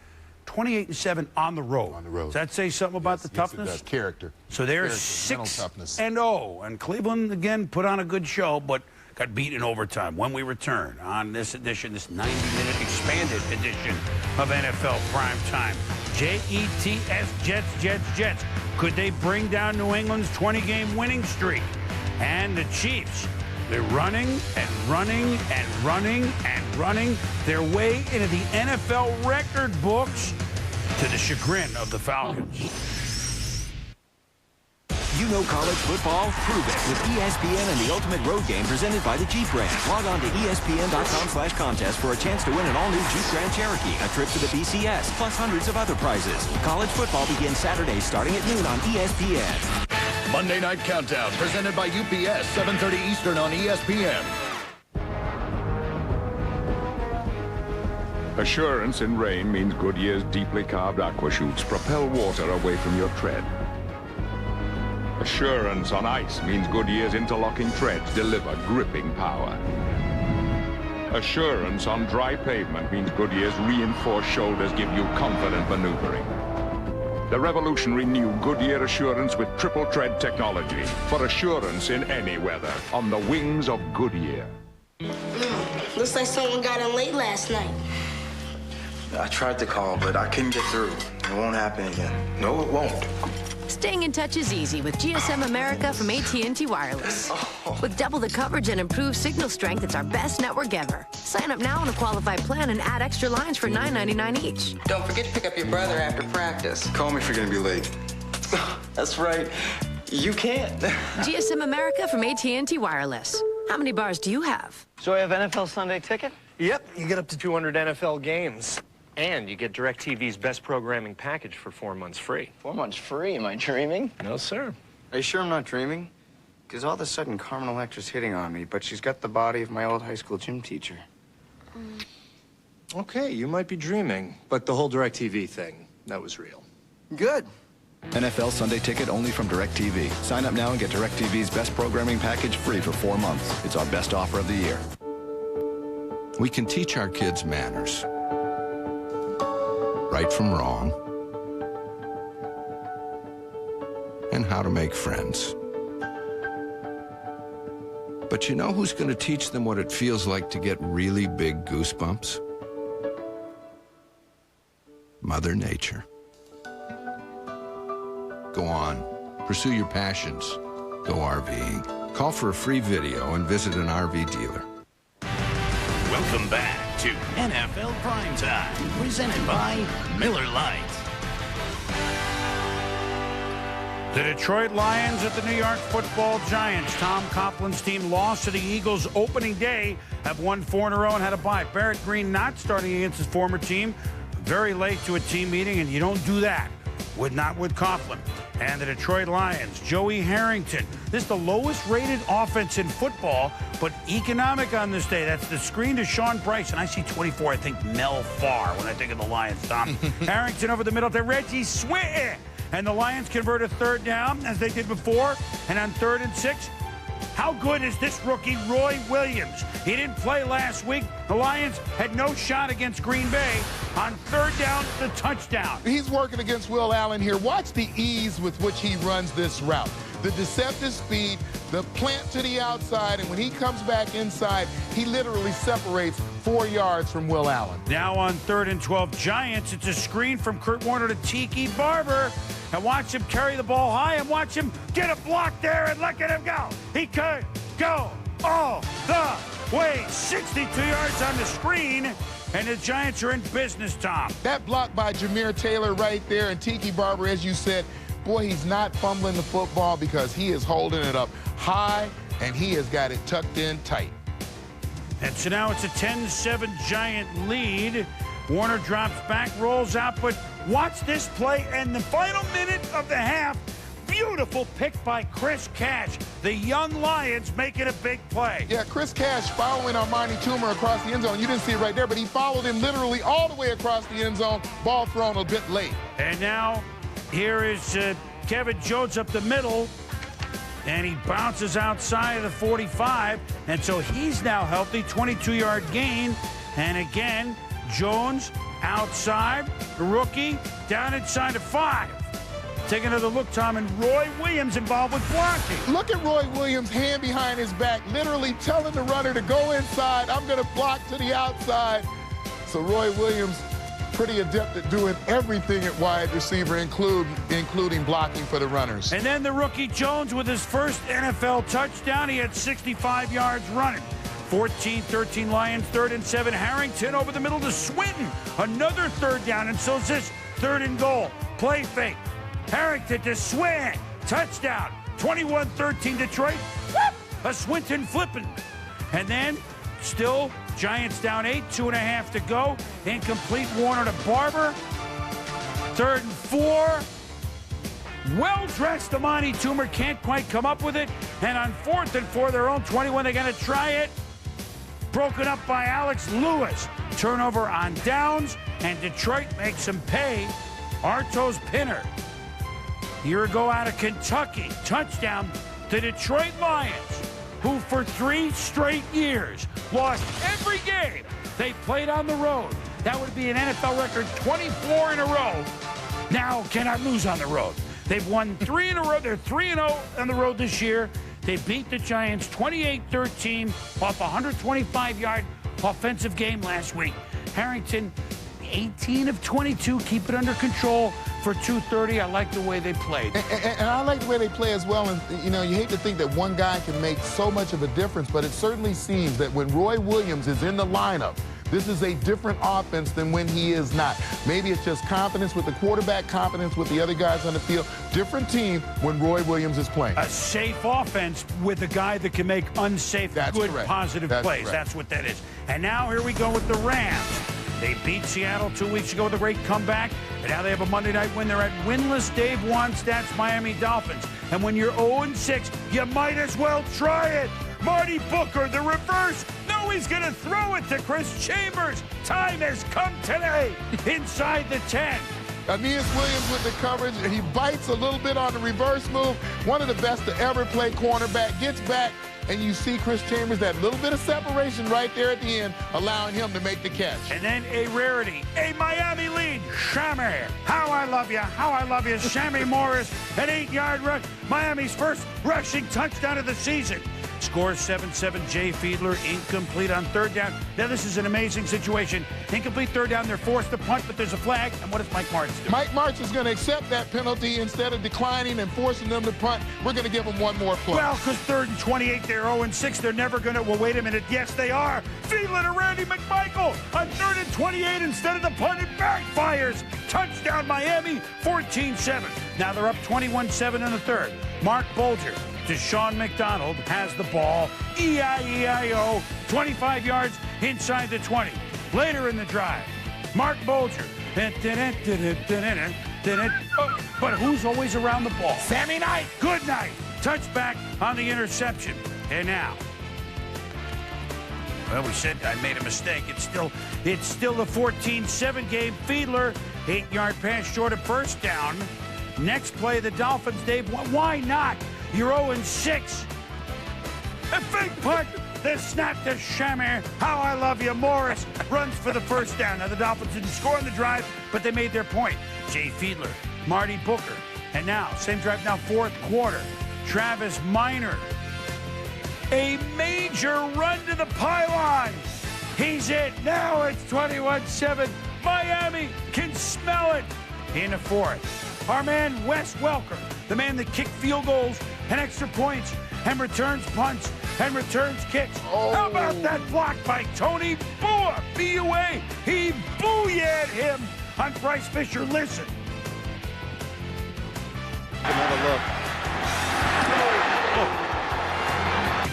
28-7 on the road. On the road. Does that say something about the toughness? Yes, it does. Character. So they're 6-0. And Cleveland, again, put on a good show, but got beat in overtime. When we return on this edition, this 90-minute expanded edition of NFL Prime Time. Jets, Jets. Could they bring down New England's 20-game winning streak? And the Chiefs They're running and running and running and running their way into the NFL record books to the chagrin of the Falcons. You know college football? Prove it with ESPN and the Ultimate Road Game presented by the Jeep brand. Log on to ESPN.com/contest for a chance to win an all-new Jeep Grand Cherokee, a trip to the BCS, plus hundreds of other prizes. College football begins Saturday starting at noon on ESPN. Monday Night Countdown, presented by UPS, 7:30 Eastern on ESPN. Assurance in rain means Goodyear's deeply carved aqua chutes propel water away from your tread. Assurance on ice means Goodyear's interlocking treads deliver gripping power. Assurance on dry pavement means Goodyear's reinforced shoulders give you confident maneuvering. The revolutionary new Goodyear Assurance with triple tread technology for assurance in any weather on the wings of Goodyear. Looks like someone got in late last night. I tried to call, but I couldn't get through. It won't happen again. No, it won't. Staying in touch is easy with GSM America from AT&T Wireless. With double the coverage and improved signal strength, it's our best network ever. Sign up now on a qualified plan and add extra lines for $9.99 each. Don't forget to pick up your brother after practice. Call me if you're going to be late. That's right. You can't. GSM America from AT&T Wireless. How many bars do you have? So I have NFL Sunday Ticket? Yep, you get up to 200 NFL games. And you get DirecTV's best programming package for 4 months free. 4 months free? Am I dreaming? No, sir. Are you sure I'm not dreaming? Because all of a sudden, Carmen Electra's hitting on me, but she's got the body of my old high school gym teacher. Okay, you might be dreaming, but the whole DirecTV thing, that was real. Good. NFL Sunday Ticket only from DirecTV. Sign up now and get DirecTV's best programming package free for 4 months. It's our best offer of the year. We can teach our kids manners. Right from wrong, and how to make friends. But you know who's going to teach them what it feels like to get really big goosebumps? Mother Nature. Go on, pursue your passions. Go RVing. Call for a free video and visit an RV dealer. Welcome back to NFL Primetime, presented by Miller Lite. The Detroit Lions at the New York Football Giants. Tom Coughlin's team lost to the Eagles opening day, have won 4 in a row and had a bye. Barrett Green not starting against his former team. Very late to a team meeting, and you don't do that. Not with Coughlin. And the Detroit Lions, Joey Harrington. This is the lowest rated offense in football, but economic on this day. That's the screen to Sean Bryce, and I see 24. I think Mel Farr when I think of the Lions, Tom. Harrington over the middle to Reggie Sweat. And the Lions convert a 3rd down, as they did before. And on 3rd and 6, how good is this rookie, Roy Williams? He didn't play last week. The Lions had no shot against Green Bay. On 3rd down, the touchdown. He's working against Will Allen here. Watch the ease with which he runs this route. The deceptive speed, the plant to the outside, and when he comes back inside, he literally separates 4 yards from Will Allen. Now on 3rd and 12, Giants, it's a screen from Kurt Warner to Tiki Barber. And watch him carry the ball high and watch him get a block there and look at him go. He could go all the way. 62 yards on the screen, and the Giants are in business, Tom. That block by Jameer Taylor right there, and Tiki Barber, as you said, boy, he's not fumbling the football because he is holding it up high, and he has got it tucked in tight. And so now it's a 10-7 Giant lead. Warner drops back, rolls out, but watch this play, and the final minute of the half, beautiful pick by Chris Cash. The young Lions making a big play. Yeah, Chris Cash following Armani Toomer across the end zone. You didn't see it right there, but he followed him literally all the way across the end zone. Ball thrown a bit late. And now here is Kevin Jones up the middle, and he bounces outside of the 45, and so he's now healthy, 22-yard gain. And again, Jones outside, the rookie, down inside of 5. Take another look, Tom, and Roy Williams involved with blocking. Look at Roy Williams, hand behind his back, literally telling the runner to go inside. I'm going to block to the outside. So Roy Williams pretty adept at doing everything at wide receiver, including blocking for the runners. And then the rookie Jones with his first NFL touchdown. He had 65 yards running. 14-13 Lions, 3rd and 7. Harrington over the middle to Swinton. Another third down, and so is this 3rd and goal. Play fake. Harrington to Swin. Touchdown. 21-13 Detroit. Whoop! A Swinton flipping. And then still Giants down 8, 2.5 to go. Incomplete. Warner to Barber. 3rd and 4. Well-dressed Amani Toomer can't quite come up with it. And on 4th and 4, their own 21, they're going to try it. Broken up by Alex Lewis. Turnover on downs, and Detroit makes him pay. Artos Pinner, year ago out of Kentucky, touchdown. The Detroit Lions, who for 3 straight years lost every game they played on the road. That would be an NFL record 24 in a row. Now cannot lose on the road. They've won 3 in a row. They're 3-0 on the road this year. They beat the Giants 28-13 off a 125-yard offensive game last week. Harrington, 18 of 22, keep it under control for 230. I like the way they played. And I like the way they play as well. And, you know, you hate to think that one guy can make so much of a difference, but it certainly seems that when Roy Williams is in the lineup, this is a different offense than when he is not. Maybe it's just confidence with the quarterback, confidence with the other guys on the field. Different team when Roy Williams is playing. A safe offense with a guy that can make unsafe, positive plays. That's what that is. And now here we go with the Rams. They beat Seattle 2 weeks ago with a great comeback, and now they have a Monday night win. They're at winless Dave Wannstedt's Miami Dolphins. And when you're 0-6, you might as well try it. Marty Booker, the reverse. No, he's going to throw it to Chris Chambers. Time has come today inside the 10. Aeneas Williams with the coverage. He bites a little bit on the reverse move. One of the best to ever play cornerback. Gets back, and you see Chris Chambers, that little bit of separation right there at the end, allowing him to make the catch. And then a rarity, a Miami lead. Shammy, how I love you, how I love you. Shammy Morris, an 8-yard run. Miami's first rushing touchdown of the season. Scores 7-7. Jay Fiedler incomplete on 3rd down. Now this is an amazing situation. Incomplete 3rd down. They're forced to punt, but there's a flag. And what does Mike Martz do? Mike Martz is going to accept that penalty instead of declining and forcing them to punt. We're going to give them one more play. Well, because 3rd and 28, they're 0-6. They're never going to. Well, wait a minute. Yes, they are. Fiedler to Randy McMichael on 3rd and 28 instead of the punt. It backfires. Touchdown Miami, 14-7. Now they're up 21-7 in the 3rd. Mark Bolger to Sean McDonald, has the ball. E-I-E-I-O, 25 yards inside the 20. Later in the drive, Mark Bolger. But who's always around the ball? Sammy Knight. Good night. Touchback on the interception. And now, well, we said I made a mistake. It's still the 14-7 game. Fiedler, 8-yard pass short of first down. Next play, the Dolphins, Dave. Why not? You're 0-6. A fake punt. The snap to Shamir. How I love you. Morris runs for the first down. Now the Dolphins didn't score on the drive, but they made their point. Jay Fiedler, Marty Booker. And now, same drive now, 4th quarter. Travis Minor. A major run to the pylon. He's it. Now it's 21-7. Miami can smell it in the 4th. Our man, Wes Welker, the man that kicked field goals and extra points and returns punts and returns kicks. Oh. How about that block by Tony Bua? B-U-A. He booyah'd him on Bryce Fisher. Listen. Another look.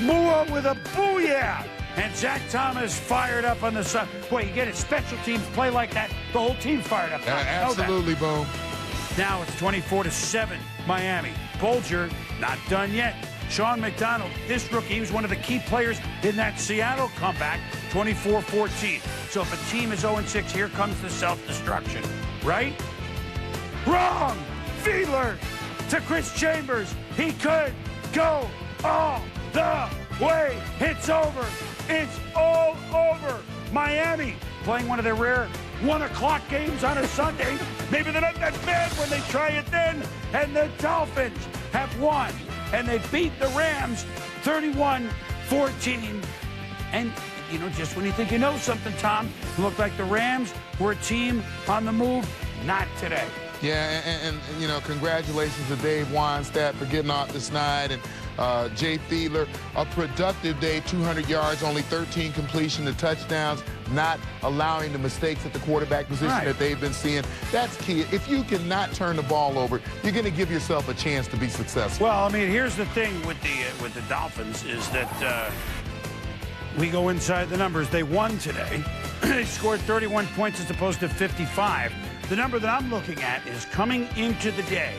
Bua with a booyah. And Zach Thomas fired up on the side. Boy, you get it. Special teams play like that. The whole team's fired up. Absolutely, Boom. Now it's 24-7, Miami. Bolger, not done yet. Sean McDonald, this rookie, he was one of the key players in that Seattle comeback, 24-14. So if a team is 0-6, here comes the self-destruction, right? Wrong! Fiedler to Chris Chambers. He could go all the way. It's over. It's all over. Miami playing one of their rare 1 o'clock games on a Sunday. Maybe they're not that bad when they try it then. And the Dolphins have won. And they beat the Rams 31-14. And you know, just when you think you know something, Tom, it looked like the Rams were a team on the move. Not today. Yeah, and you know, congratulations to Dave Weinstadt for getting off the snide, and Jay Fiedler, a productive day, 200 yards, only 13 completion to touchdowns, not allowing the mistakes at the quarterback position that they've been seeing. That's key. If you cannot turn the ball over, you're going to give yourself a chance to be successful. Well, I mean, here's the thing with the Dolphins is that we go inside the numbers. They won today. They scored 31 points as opposed to 55. The number that I'm looking at is coming into the day,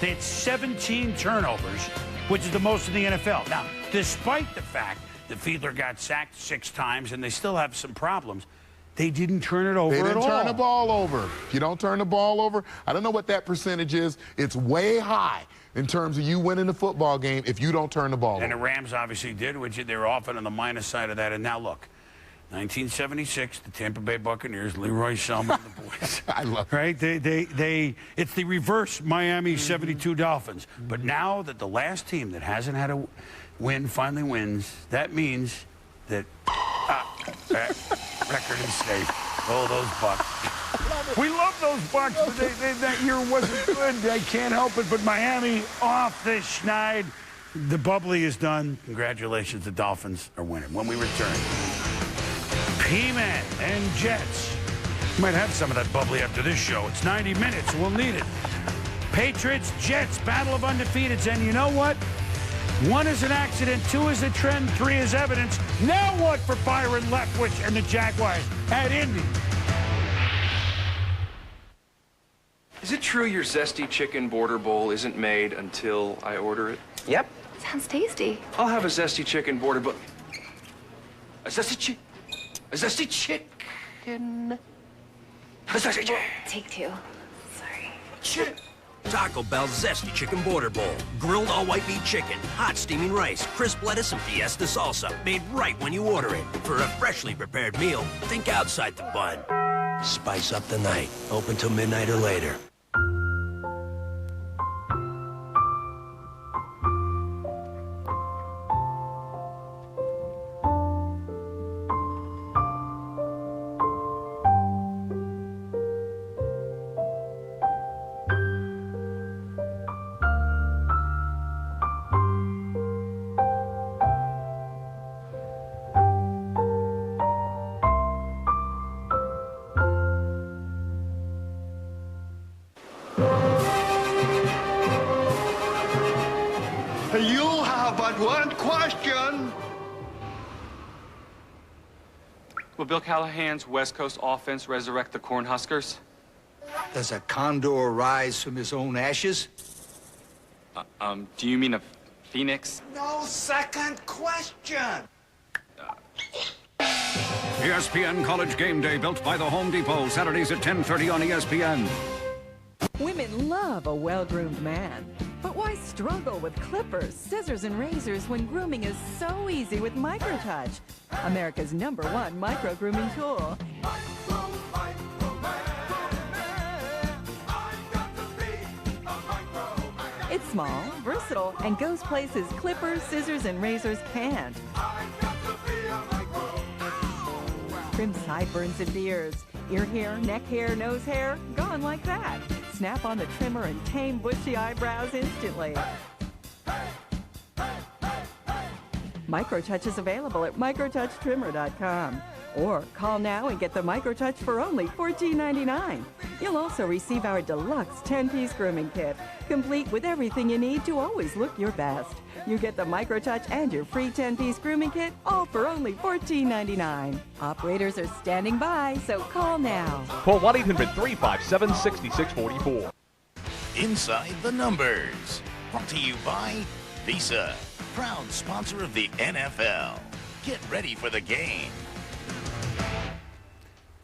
they had 17 turnovers, which is the most in the NFL. Now, despite the fact that Fiedler got sacked 6 times and they still have some problems, they didn't turn it over at all. They didn't turn the ball over. If you don't turn the ball over, I don't know what that percentage is. It's way high in terms of you winning the football game if you don't turn the ball over. And the Rams obviously did, which they were often on the minus side of that. And now look, 1976, the Tampa Bay Buccaneers, Leroy Selman, the boys. I love it. Right? It's the reverse Miami 72 Dolphins. But now that the last team that hasn't had a win finally wins, that means that record is safe. Oh, those Bucs. We love those Bucs, but that year wasn't good. I can't help it, but Miami off the schneid. The bubbly is done. Congratulations, the Dolphins are winning. When we return, P-Man and Jets. Might have some of that bubbly after this show. It's 90 minutes. We'll need it. Patriots, Jets, battle of undefeateds. And you know what? 1 is an accident, 2 is a trend, 3 is evidence. Now what for Byron Leftwich and the Jaguars at Indy? Is it true your zesty chicken border bowl isn't made until I order it? Yep. Sounds tasty. I'll have a zesty chicken border bowl. A zesty chicken. A zesty chicken. A zesty chicken. Take 2. Sorry. Taco Bell's Zesty Chicken Border Bowl. Grilled all-white meat chicken, hot steaming rice, crisp lettuce, and fiesta salsa. Made right when you order it. For a freshly prepared meal, think outside the bun. Spice up the night. Open till midnight or later. You have but one question. Will Bill Callahan's West Coast offense resurrect the Cornhuskers? Does a condor rise from his own ashes? Do you mean a phoenix? No second question. ESPN College Game Day, built by the Home Depot, Saturdays at 10:30 on ESPN. Women love a well-groomed man. But why struggle with clippers, scissors, and razors when grooming is so easy with MicroTouch, America's #1 micro-grooming tool? It's small, versatile, and goes places clippers, scissors, and razors can't. Trim sideburns and beards, ear hair, neck hair, nose hair, gone like that. Snap on the trimmer and tame bushy eyebrows instantly. MicroTouch is available at microtouchtrimmer.com. Or call now and get the MicroTouch for only $14.99. You'll also receive our deluxe 10-piece grooming kit, complete with everything you need to always look your best. You get the MicroTouch and your free 10-piece grooming kit, all for only $14.99. Operators are standing by, so call now. Call 1-800-357-6644. Inside the Numbers. Brought to you by Visa, proud sponsor of the NFL. Get ready for the game.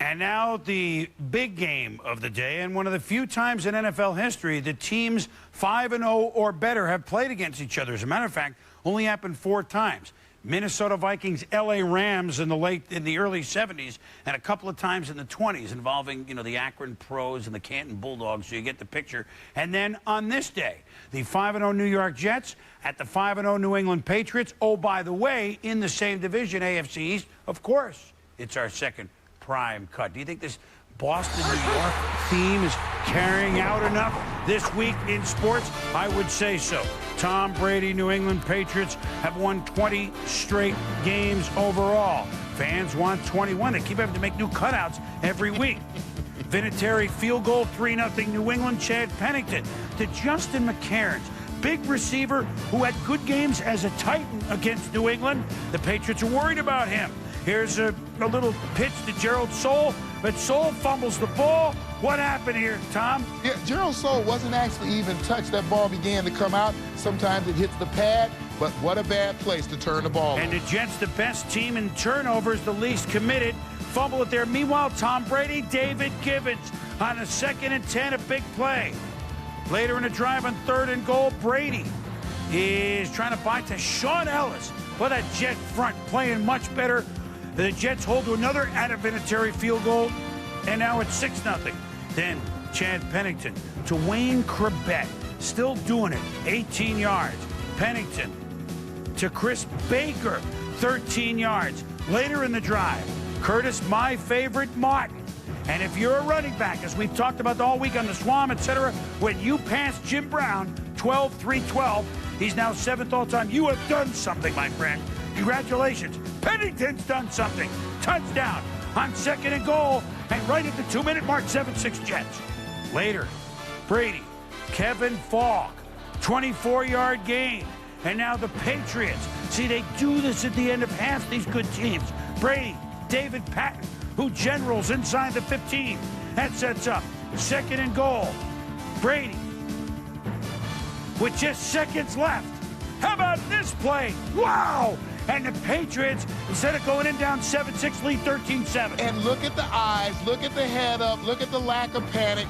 And now the big game of the day, and one of the few times in NFL history that teams 5-0 or better have played against each other. As a matter of fact, only happened 4 times. Minnesota Vikings, LA Rams in the early 70s, and a couple of times in the 20s involving, the Akron Pros and the Canton Bulldogs, so you get the picture. And then on this day, the 5-0 New York Jets at the 5-0 New England Patriots. Oh, by the way, in the same division, AFC East, of course, it's our second prime cut. Do you think this Boston, New York theme is carrying out enough this week in sports? I would say so. Tom Brady, New England Patriots have won 20 straight games overall. Fans want 21. They keep having to make new cutouts every week. Vinatieri field goal, 3-0 New England. Chad Pennington to Justin McCairns, big receiver who had good games as a Titan against New England. The Patriots are worried about him. Here's a little pitch to Gerald Soule, but Soule fumbles the ball. What happened here, Tom? Yeah, Gerald Soule wasn't actually even touched. That ball began to come out. Sometimes it hits the pad, but what a bad place to turn the ball. And the Jets, the best team in turnovers, the least committed. Fumble it there. Meanwhile, Tom Brady, David Gibbons on a 2nd and 10, a big play. Later in the drive on 3rd and goal, Brady is trying to buy to Sean Ellis. But that Jet front playing much better. The Jets hold to another Vinatieri field goal, and now it's 6-0. Then Chad Pennington to Wayne Krebet, still doing it, 18 yards. Pennington to Chris Baker, 13 yards. Later in the drive, Curtis, my favorite, Martin. And if you're a running back, as we've talked about all week on the Swam, etc., when you pass Jim Brown, 12-3-12, he's now 7th all-time. You have done something, my friend. Congratulations. Pennington's done something. Touchdown on 2nd and goal, and right at the 2-minute mark, 7-6 Jets. Later, Brady, Kevin Falk, 24-yard gain. And now the Patriots. See, they do this at the end of half, these good teams. Brady, David Patton, who generals inside the 15. That sets up 2nd and goal. Brady, with just seconds left. How about this play? Wow! And the Patriots, instead of going in down 7-6, lead 13-7. And look at the eyes, look at the head up, look at the lack of panic.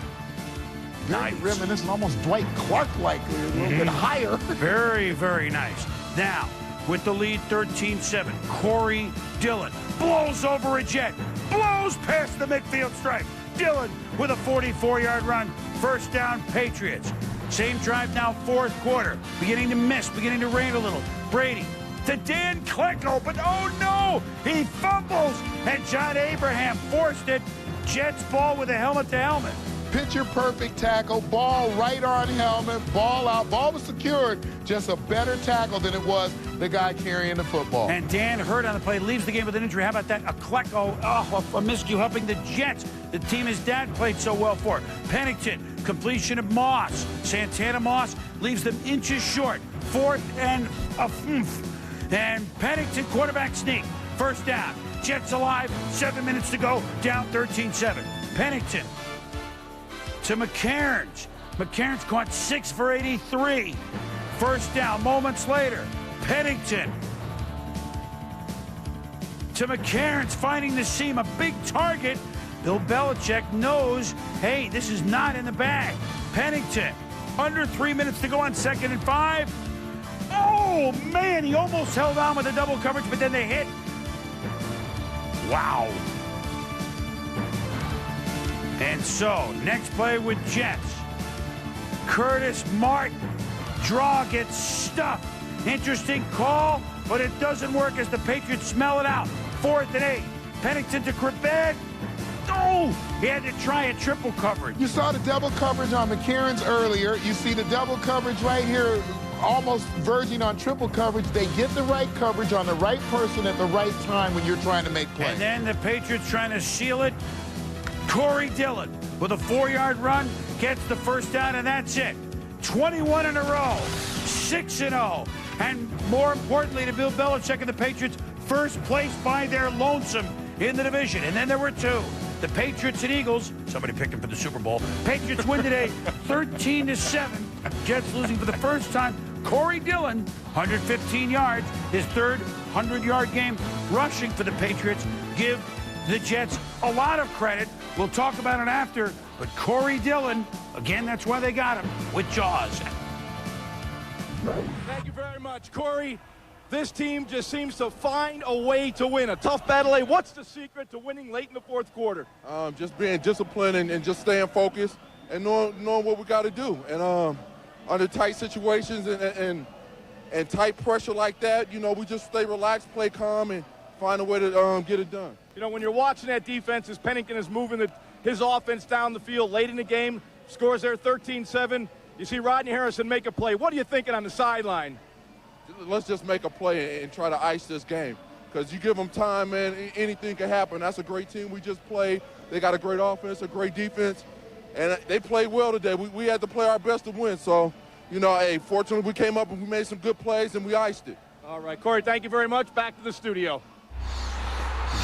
Very reminiscent, almost Dwight Clark-like, a little bit higher. Very, very nice. Now, with the lead 13-7, Corey Dillon blows over a Jet, blows past the midfield stripe. Dillon with a 44-yard run. First down, Patriots. Same drive now, 4th quarter. Beginning to miss, beginning to rain a little. Brady to Dan Klecko, but oh no! He fumbles, and John Abraham forced it. Jets ball with a helmet-to-helmet. Picture-perfect tackle, ball right on helmet, ball out. Ball was secured, just a better tackle than it was the guy carrying the football. And Dan Hurd on the play leaves the game with an injury. How about that? A Klecko, a miscue helping the Jets, the team his dad played so well for. Pennington, completion of Moss. Santana Moss leaves them inches short. 4th and a And Pennington, quarterback sneak. First down. Jets alive. 7 minutes to go. Down 13-7. Pennington to McCairns. McCairns caught 6 for 83. First down. Moments later. Pennington to McCairns, finding the seam. A big target. Bill Belichick knows, hey, this is not in the bag. Pennington, under 3 minutes to go on 2nd and 5. Oh, man, he almost held on with a double coverage, but then they hit. Wow. And so, next play with Jets. Curtis Martin. Draw gets stuffed. Interesting call, but it doesn't work as the Patriots smell it out. 4th and 8. Pennington to Krebet. Oh, he had to try a triple coverage. You saw the double coverage on McCairns earlier. You see the double coverage right here, almost verging on triple coverage. They get the right coverage on the right person at the right time when you're trying to make plays. And then the Patriots trying to seal it. Corey Dillon with a 4-yard run gets the first down, and that's it. 21 in a row, 6-0. And more importantly to Bill Belichick and the Patriots, first place by their lonesome in the division. And then there were 2. The Patriots and Eagles, somebody picked them for the Super Bowl. Patriots win today 13-7. Jets losing for the first time. Corey Dillon, 115 yards, his 3rd 100-yard game rushing for the Patriots. Give the Jets a lot of credit. We'll talk about it after. But Corey Dillon, again, that's why they got him, with Jaws. Thank you very much, Corey. This team just seems to find a way to win. A tough battle. What's the secret to winning late in the fourth quarter? Just being disciplined and just staying focused and knowing what we got to do. And under tight situations and tight pressure like that, you know, we just stay relaxed, play calm, and find a way to get it done. You know, when you're watching that defense, as Pennington is moving his offense down the field late in the game, scores there 13-7. You see Rodney Harrison make a play. What are you thinking on the sideline? Let's just make a play and try to ice this game. Because you give them time, man, anything can happen. That's a great team we just played. They got a great offense, a great defense, and they played well today. We had to play our best to win. So, you know, hey, fortunately we came up and we made some good plays and we iced it. All right, Corey, thank you very much. Back to the studio.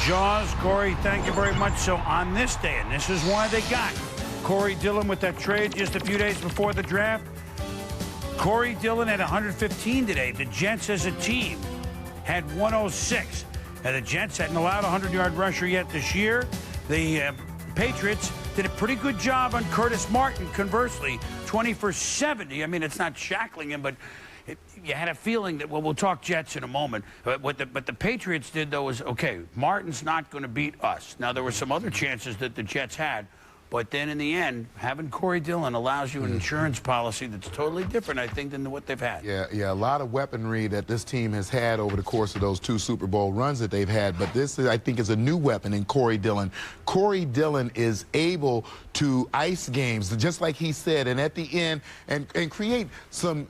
Jaws, Corey, thank you very much. So on this day, and this is why they got Corey Dillon with that trade just a few days before the draft. Corey Dillon had 115 today. The Jets as a team had 106. And the Jets hadn't allowed a 100-yard rusher yet this year. The Patriots did a pretty good job on Curtis Martin, conversely, 20 for 70. I mean, it's not shackling him, but you had a feeling that, well, we'll talk Jets in a moment. But the Patriots did, though, was, okay, Martin's not going to beat us. Now, there were some other chances that the Jets had. But then in the end, having Corey Dillon allows you an insurance policy that's totally different, I think, than what they've had. Yeah, a lot of weaponry that this team has had over the course of those 2 Super Bowl runs that they've had. But this, I think, is a new weapon in Corey Dillon. Corey Dillon is able to ice games, just like he said, and at the end, and create some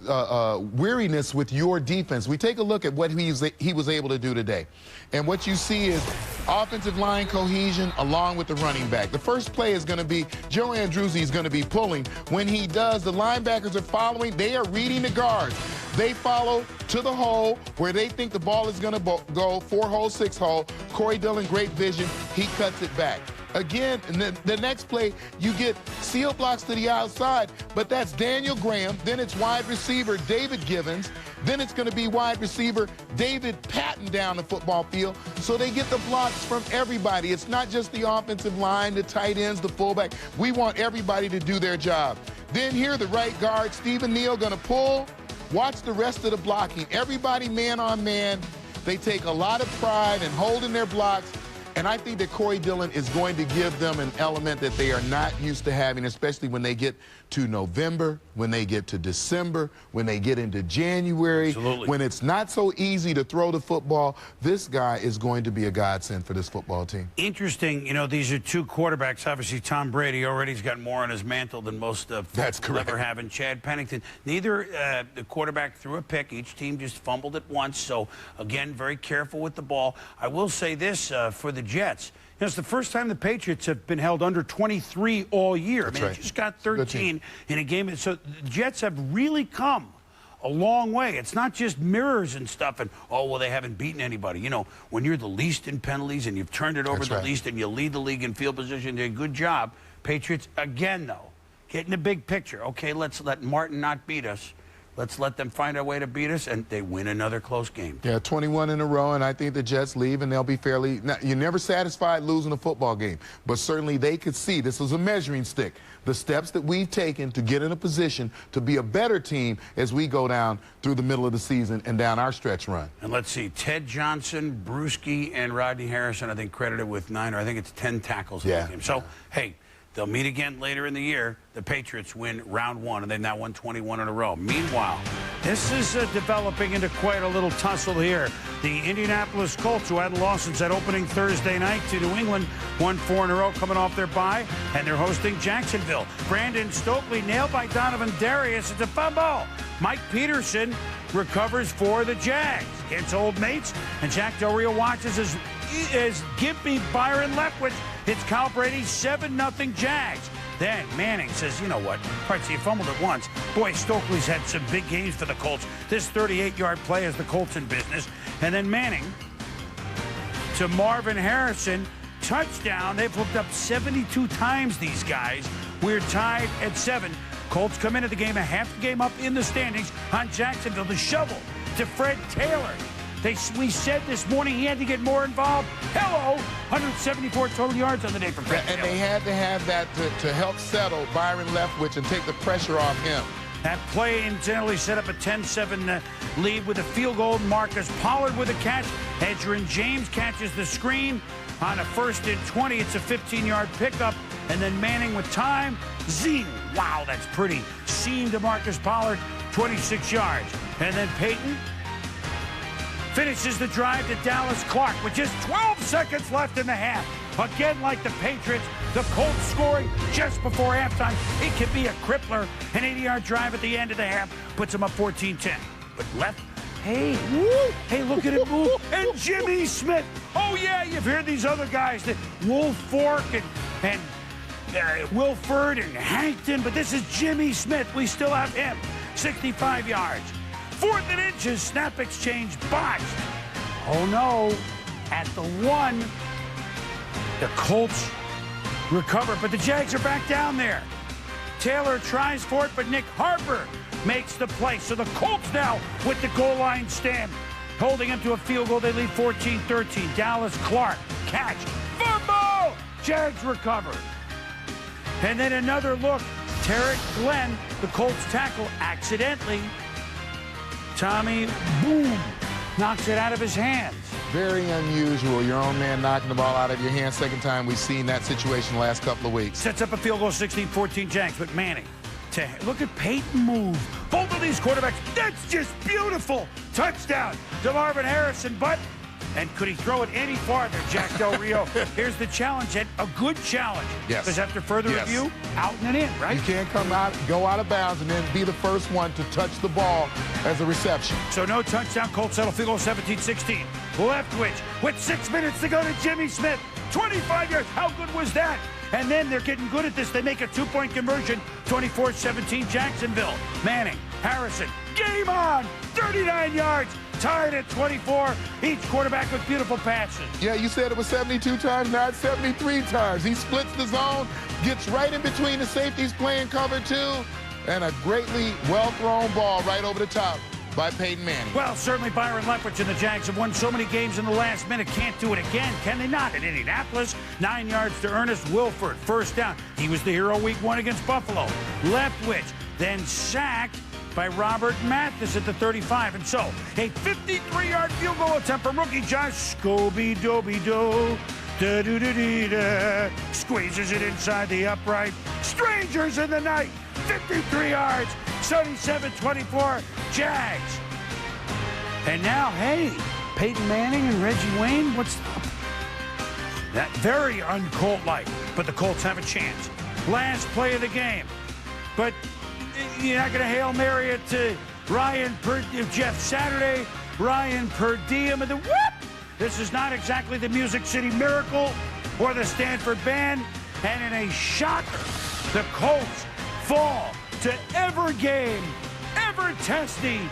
weariness with your defense. We take a look at what he was able to do today. And what you see is offensive line cohesion along with the running back. The first play is going to be Joe Andruzzi is going to be pulling. When he does, the linebackers are following. They are reading the guards. They follow to the hole where they think the ball is going to go, 4-hole, 6-hole. Corey Dillon, great vision. He cuts it back. Again, the next play, you get seal blocks to the outside, but that's Daniel Graham. Then it's wide receiver David Givens. Then it's going to be wide receiver David Patton down the football field. So they get the blocks from everybody. It's not just the offensive line, the tight ends, the fullback. We want everybody to do their job. Then here, the right guard, Stephen Neal, going to pull. Watch the rest of the blocking. Everybody man on man. They take a lot of pride in holding their blocks. And I think that Corey Dillon is going to give them an element that they are not used to having, especially when they get to November, when they get to December, when they get into January. Absolutely. When it's not so easy to throw the football, this guy is going to be a godsend for this football team. Interesting, you know, these are 2 quarterbacks. Obviously, Tom Brady already's got more on his mantle than most will ever have. And Chad Pennington, neither the quarterback threw a pick. Each team just fumbled it once. So, again, very careful with the ball. I will say this for the Jets. You know, it's the first time the Patriots have been held under 23 all year. That's I mean, right. They just got 13 in a game. So the Jets have really come a long way. It's not just mirrors and stuff and, oh, well, they haven't beaten anybody. You know, when you're the least in penalties and you've turned it over the least and you lead the league in field position, they did a good job. Patriots, again, though, getting the big picture. Okay, let's let Martin not beat us. Let's let them find a way to beat us, and they win another close game. Yeah, 21 in a row, and I think the Jets leave, and they'll be fairly – you're never satisfied losing a football game, but certainly they could see this was a measuring stick. The steps that we've taken to get in a position to be a better team as we go down through the middle of the season and down our stretch run. And let's see, Ted Johnson, Bruschi, and Rodney Harrison, I think, credited with 9 or I think it's 10 tackles in the game. So, hey, they'll meet again later in the year. The Patriots win round 1, and they've now won 21 in a row. Meanwhile, this is developing into quite a little tussle here. The Indianapolis Colts, who hadn't lost since that opening Thursday night to New England, won 4 in a row coming off their bye, and they're hosting Jacksonville. Brandon Stokely nailed by Donovan Darius. It's a fumble. Mike Peterson recovers for the Jags. Against old mates, and Jack Del Rio watches as give me Byron Leftwich. It's Kyle Brady, 7-0 Jags. Then Manning says, you know what? All right, so you fumbled it once. Boy, Stokely's had some big games for the Colts. This 38-yard play has the Colts in business. And then Manning to Marvin Harrison, touchdown. They've hooked up 72 times, these guys. We're tied at 7. Colts come into the game a half the game up in the standings on Jacksonville. The shovel to Fred Taylor. We said this morning he had to get more involved. Hello, 174 total yards on the day for Fred Taylor. And they had to have that to help settle Byron Leftwich and take the pressure off him. That play incidentally set up a 10-7 lead with a field goal. Marcus Pollard with a catch. Edgerrin James catches the screen. On a 1st and 20, it's a 15-yard pickup. And then Manning with time. Zing. Wow, that's pretty. Seam to Marcus Pollard, 26 yards. And then Peyton finishes the drive to Dallas Clark with just 12 seconds left in the half. Again, like the Patriots, the Colts scoring just before halftime. It could be a crippler. An 80-yard drive at the end of the half puts them up 14-10. But left, hey, woo, hey, look at it move. And Jimmy Smith. Oh, yeah, you've heard these other guys, that Wolf Fork and Wilford and Hankton, but this is Jimmy Smith. We still have him. 65 yards. 4th and inches, snap exchange botched. Oh, no. At the 1, the Colts recover, but the Jags are back down there. Taylor tries for it, but Nick Harper makes the play. So the Colts now with the goal line stand, holding him to a field goal. They lead 14-13. Dallas Clark, catch, fumble! Jags recover. And then another look. Tarek Glenn, the Colts tackle, accidentally. Tommy, boom, knocks it out of his hands. Very unusual. Your own man knocking the ball out of your hands. Second time we've seen that situation the last couple of weeks. Sets up a field goal, 16-14 Jags, but Manning. Look at Peyton move. Both of these quarterbacks, that's just beautiful. Touchdown to Marvin Harrison, but, and could he throw it any farther, Jack Del Rio? Here's the challenge, and a good challenge. Yes. Because after further review, out and in, right? You can't come out, go out of bounds, and then be the first one to touch the ball as a reception. So no touchdown. Colts settle field goal 17-16. Leftwich with 6 minutes to go to Jimmy Smith. 25 yards. How good was that? And then they're getting good at this. They make a 2-point conversion. 24-17 Jacksonville. Manning, Harrison, game on. 39 yards. Tied at 24. Each quarterback with beautiful passes. Yeah, you said it was 72 times. Now it's 73 times. He splits the zone, gets right in between the safeties playing cover 2, and a greatly well-thrown ball right over the top by Peyton Manning. Well, certainly Byron Leftwich and the Jags have won so many games in the last minute. Can't do it again, can they not? At Indianapolis, 9 yards to Ernest Wilford. First down. He was the hero week 1 against Buffalo. Leftwich then sacked by Robert Mathis at the 35. And so, a 53-yard field goal attempt from rookie Josh Scooby-Dooby-Doo. Da-doo-da-dee-da. Squeezes it inside the upright. Strangers in the night. 53 yards. 77-24. Jags. And now, hey, Peyton Manning and Reggie Wayne, what's up? That very un-Colt-like, but the Colts have a chance. Last play of the game. But you're not going to Hail Mary it to Jeff Saturday, Ryan Per Diem, and the whoop! This is not exactly the Music City Miracle or the Stanford Band. And in a shocker, the Colts fall to ever-game, ever-testing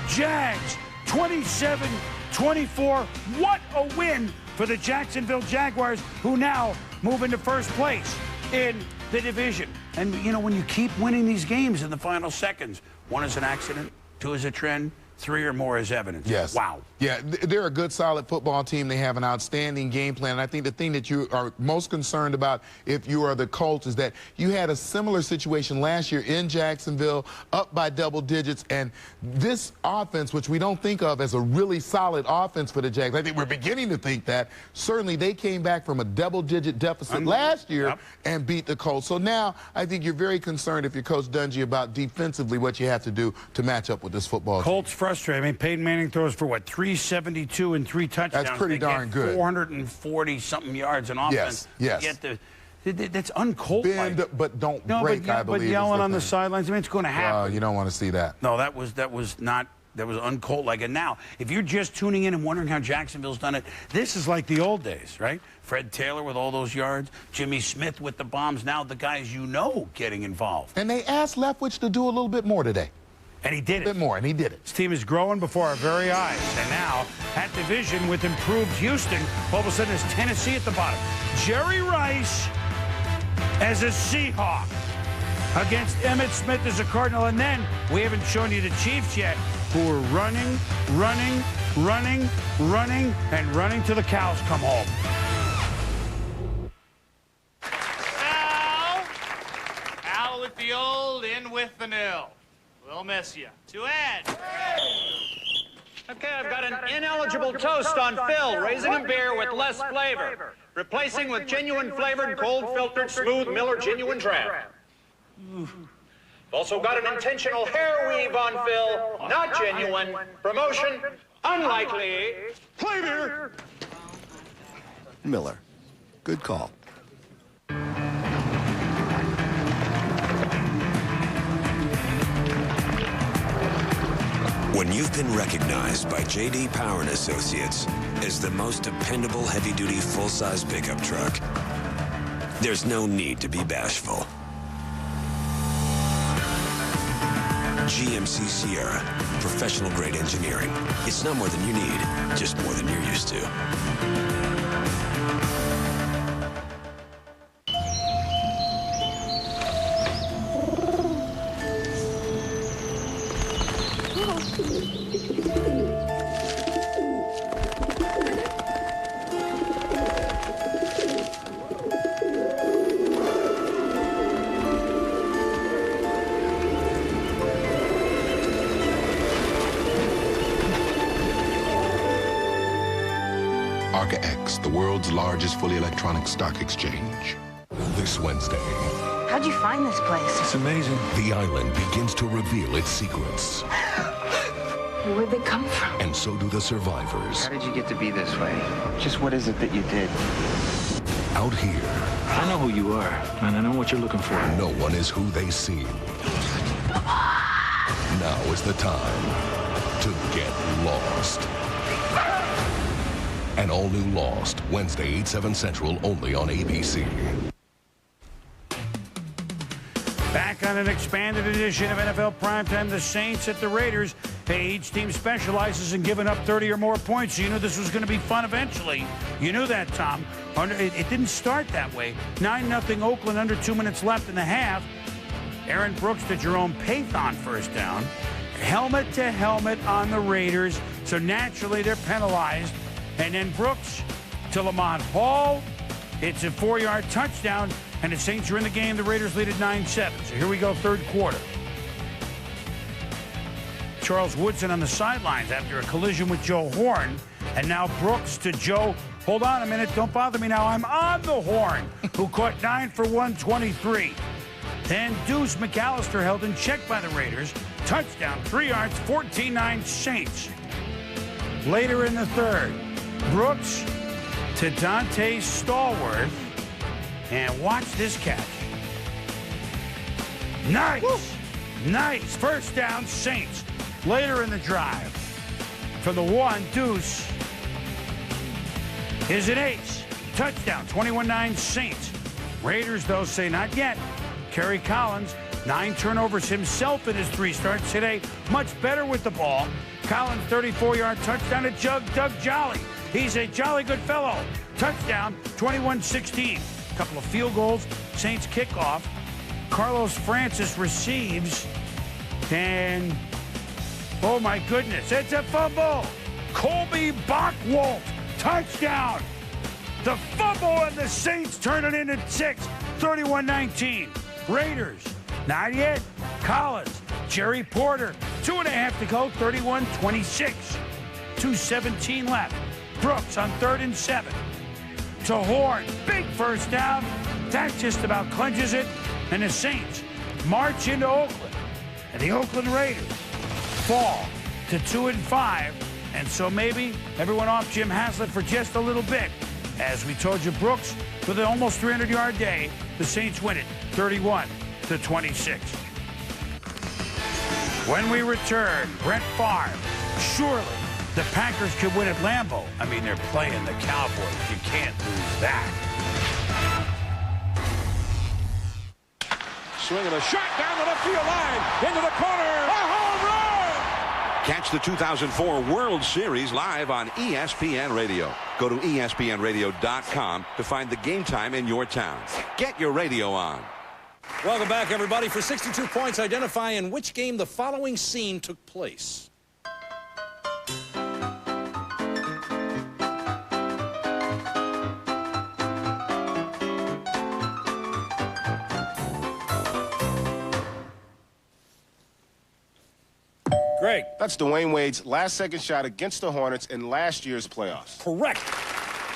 Jags, 27-24. What a win for the Jacksonville Jaguars, who now move into first place in the division. And, you know, when you keep winning these games in the final seconds, 1 is an accident, 2 is a trend, 3 or more is evidence. Yes. Wow. Yeah, they're a good, solid football team. They have an outstanding game plan. And I think the thing that you are most concerned about if you are the Colts is that you had a similar situation last year in Jacksonville, up by double digits. And this offense, which we don't think of as a really solid offense for the Jags, I think we're beginning to think that. Certainly, they came back from a double-digit deficit last year and beat the Colts. So now I think you're very concerned if you're Coach Dungy about defensively what you have to do to match up with this football team. Colts frustrated. I mean, Peyton Manning throws for, what, 372 and 3 touchdowns. That's pretty darn good. 440-something yards in offense. Yes. That's un-Colt-like. Bend, but don't break, I believe. But yelling on the sidelines, I mean, it's going to happen. You don't want to see that. No, that was un-Colt-like. And now, if you're just tuning in and wondering how Jacksonville's done it, this is like the old days, right? Fred Taylor with all those yards, Jimmy Smith with the bombs, now the guys you know getting involved. And they asked Leftwich to do a little bit more today. And he did it. A bit more, and he did it. This team is growing before our very eyes. And now, at division with improved Houston, all of a sudden there's Tennessee at the bottom. Jerry Rice as a Seahawk against Emmitt Smith as a Cardinal. And then, we haven't shown you the Chiefs yet, who are running, and running till the cows come home. Al with the old, in with the nil. We'll miss you. To Ed. Okay, I've got an ineligible toast on Phil, raising a beer with less flavor, replacing with genuine flavored, cold filtered, smooth Miller Genuine Draft. Also got an intentional hair weave on Phil, not genuine. Promotion, unlikely. Play beer. Miller. Good call. When you've been recognized by J.D. Power & Associates as the most dependable heavy-duty full-size pickup truck, there's no need to be bashful. GMC Sierra, professional-grade engineering. It's not more than you need, just more than you're used to. X, the world's largest fully electronic stock exchange. This Wednesday. How'd you find this place? It's amazing. The island begins to reveal its secrets. Where'd they come from? And so do the survivors. How did you get to be this way? Just what is it that you did? Out here. I know who you are, and I know what you're looking for. No one is who they seem. Now is the time to get lost. An all-new Lost, Wednesday, 8/7 Central, only on ABC. Back on an expanded edition of NFL Primetime, the Saints at the Raiders. Hey, each team specializes in giving up 30 or more points, so you knew this was going to be fun eventually. You knew that, Tom. It didn't start that way. 9-0 Oakland, under 2 minutes left in the half. Aaron Brooks to Jerome Pathon first down. Helmet to helmet on the Raiders, so naturally they're penalized. And then Brooks to Lamont Hall. It's a 4-yard touchdown, and the Saints are in the game. The Raiders lead at 9-7. So here we go, third quarter. Charles Woodson on the sidelines after a collision with Joe Horn. And now Brooks to Joe. Hold on a minute. Don't bother me now. I'm on the Horn, who caught 9 for 123. Then Deuce McAllister held in check by the Raiders. Touchdown, 3 yards, 14-9 Saints. Later in the third, Brooks to Dante Stallworth. And watch this catch. Nice. Woo. Nice. First down, Saints. Later in the drive, from the 1, Deuce is an ace. Touchdown, 21-9 Saints. Raiders, though, say not yet. Kerry Collins, 9 turnovers himself in his 3 starts today. Much better with the ball. Collins, 34-yard touchdown to Doug Jolly. He's a jolly good fellow. Touchdown, 21-16. Couple of field goals. Saints kickoff. Carlos Francis receives. And, oh my goodness, it's a fumble. Colby Bachwolf, touchdown. The fumble, and the Saints turn it into 6, 31-19. Raiders, not yet. Collins, Jerry Porter, 2.5 to go, 31-26. 2:17 left. Brooks on 3rd and 7. To Horn, big first down. That just about clinches it. And the Saints march into Oakland. And the Oakland Raiders fall to 2-5. And so maybe everyone off Jim Haslett for just a little bit. As we told you, Brooks with an almost 300-yard day. The Saints win it 31-26. When we return, Brett Favre, surely the Packers could win at Lambeau. I mean, they're playing the Cowboys. You can't lose that. Swinging a shot down the left field line, into the corner, a home run! Catch the 2004 World Series live on ESPN Radio. Go to ESPNradio.com to find the game time in your town. Get your radio on. Welcome back, everybody. For 62 points, identify in which game the following scene took place. Craig. That's Dwayne Wade's last-second shot against the Hornets in last year's playoffs. Correct.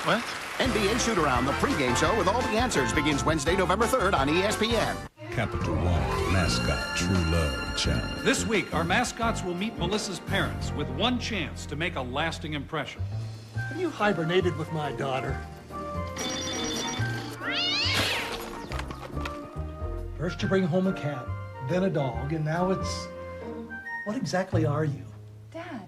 What? NBA Shoot-Around, the pregame show with all the answers, begins Wednesday, November 3rd on ESPN. Capital One Mascot True Love Challenge. This week, our mascots will meet Melissa's parents with one chance to make a lasting impression. Have you hibernated with my daughter? First you bring home a cat, then a dog, and now it's... What exactly are you? Dad.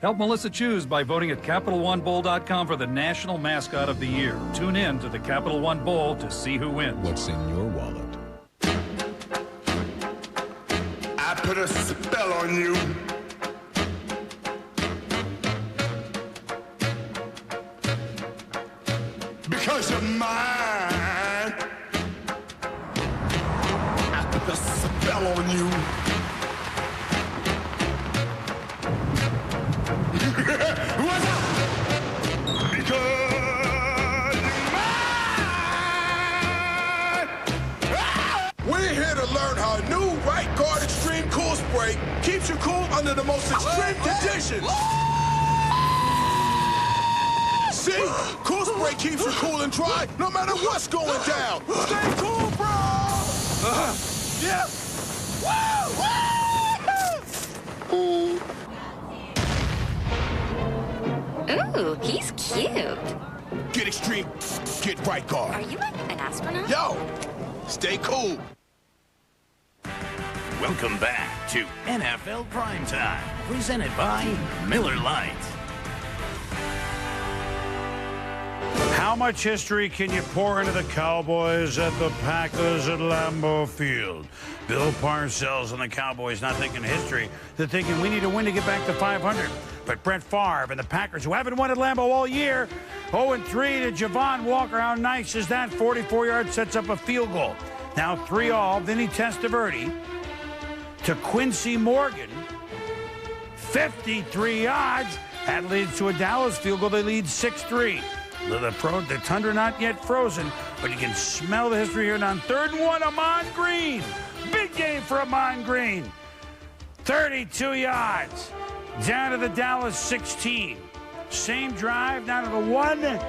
Help Melissa choose by voting at CapitalOneBowl.com for the National Mascot of the Year. Tune in to the Capital One Bowl to see who wins. What's in your wallet? I put a spell on you. Because you're mine. I put a spell on you. What's up? Because you're mine. We're here to learn how a new Right Guard Extreme Cool Spray keeps you cool under the most extreme conditions. See? Cool Spray keeps you cool and dry no matter what's going down. Stay cool, bro! Yeah! Woo! Ooh, he's cute. Get extreme, get Right Guard. Are you like an astronaut? Yo! Stay cool. Welcome back to NFL Primetime, presented by Miller Lite. How much history can you pour into the Cowboys at the Packers at Lambeau Field? Bill Parcells and the Cowboys not thinking history. They're thinking we need to win to get back to 500. But Brett Favre and the Packers, who haven't won at Lambeau all year, 0-3 to Javon Walker. How nice is that? 44 yards sets up a field goal. Now 3-all. Vinny Testaverde to Quincy Morgan. 53 yards. That leads to a Dallas field goal. They lead 6-3. The Tundra not yet frozen, but you can smell the history here. And on 3rd and 1, Amon Green. Big game for Amon Green. 32 yards. Down to the Dallas 16. Same drive, down to the 1.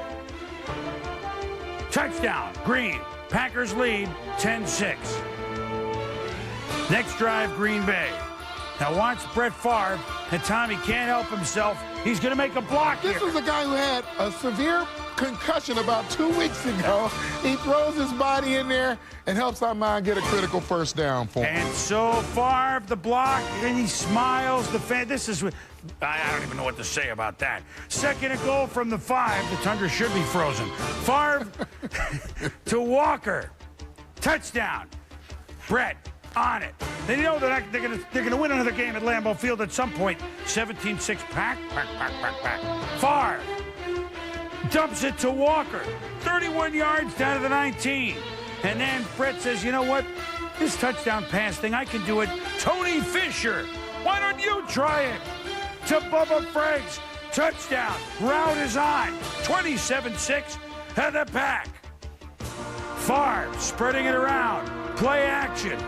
Touchdown, Green. Packers lead 10-6. Next drive, Green Bay. Now watch Brett Favre, and Tommy can't help himself. He's going to make a block here. This was a guy who had a severe concussion about 2 weeks ago. He throws his body in there and helps our man get a critical first down for him. And so Favre, the block, and he smiles. The fan. This is, I don't even know what to say about that. 2nd and goal from the 5. The Tundra should be frozen. Favre to Walker. Touchdown. Brett on it. They know that they're gonna win another game at Lambeau Field at some point. 17-6 pack. Favre dumps it to Walker. 31 yards down to the 19. And then Brett says, you know what? This touchdown pass thing, I can do it. Tony Fisher, why don't you try it? To Bubba Franks. Touchdown. Route is on. 27-6 at the Pack. Favre spreading it around. Play action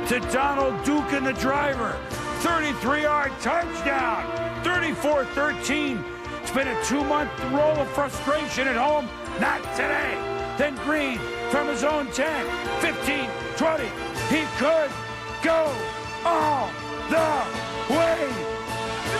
to Donald Duke and the driver. 33-yard touchdown. 34-13. It's been a 2-month roll of frustration at home. Not today. Then Green from his own 10, 15, 20. He could go all the way.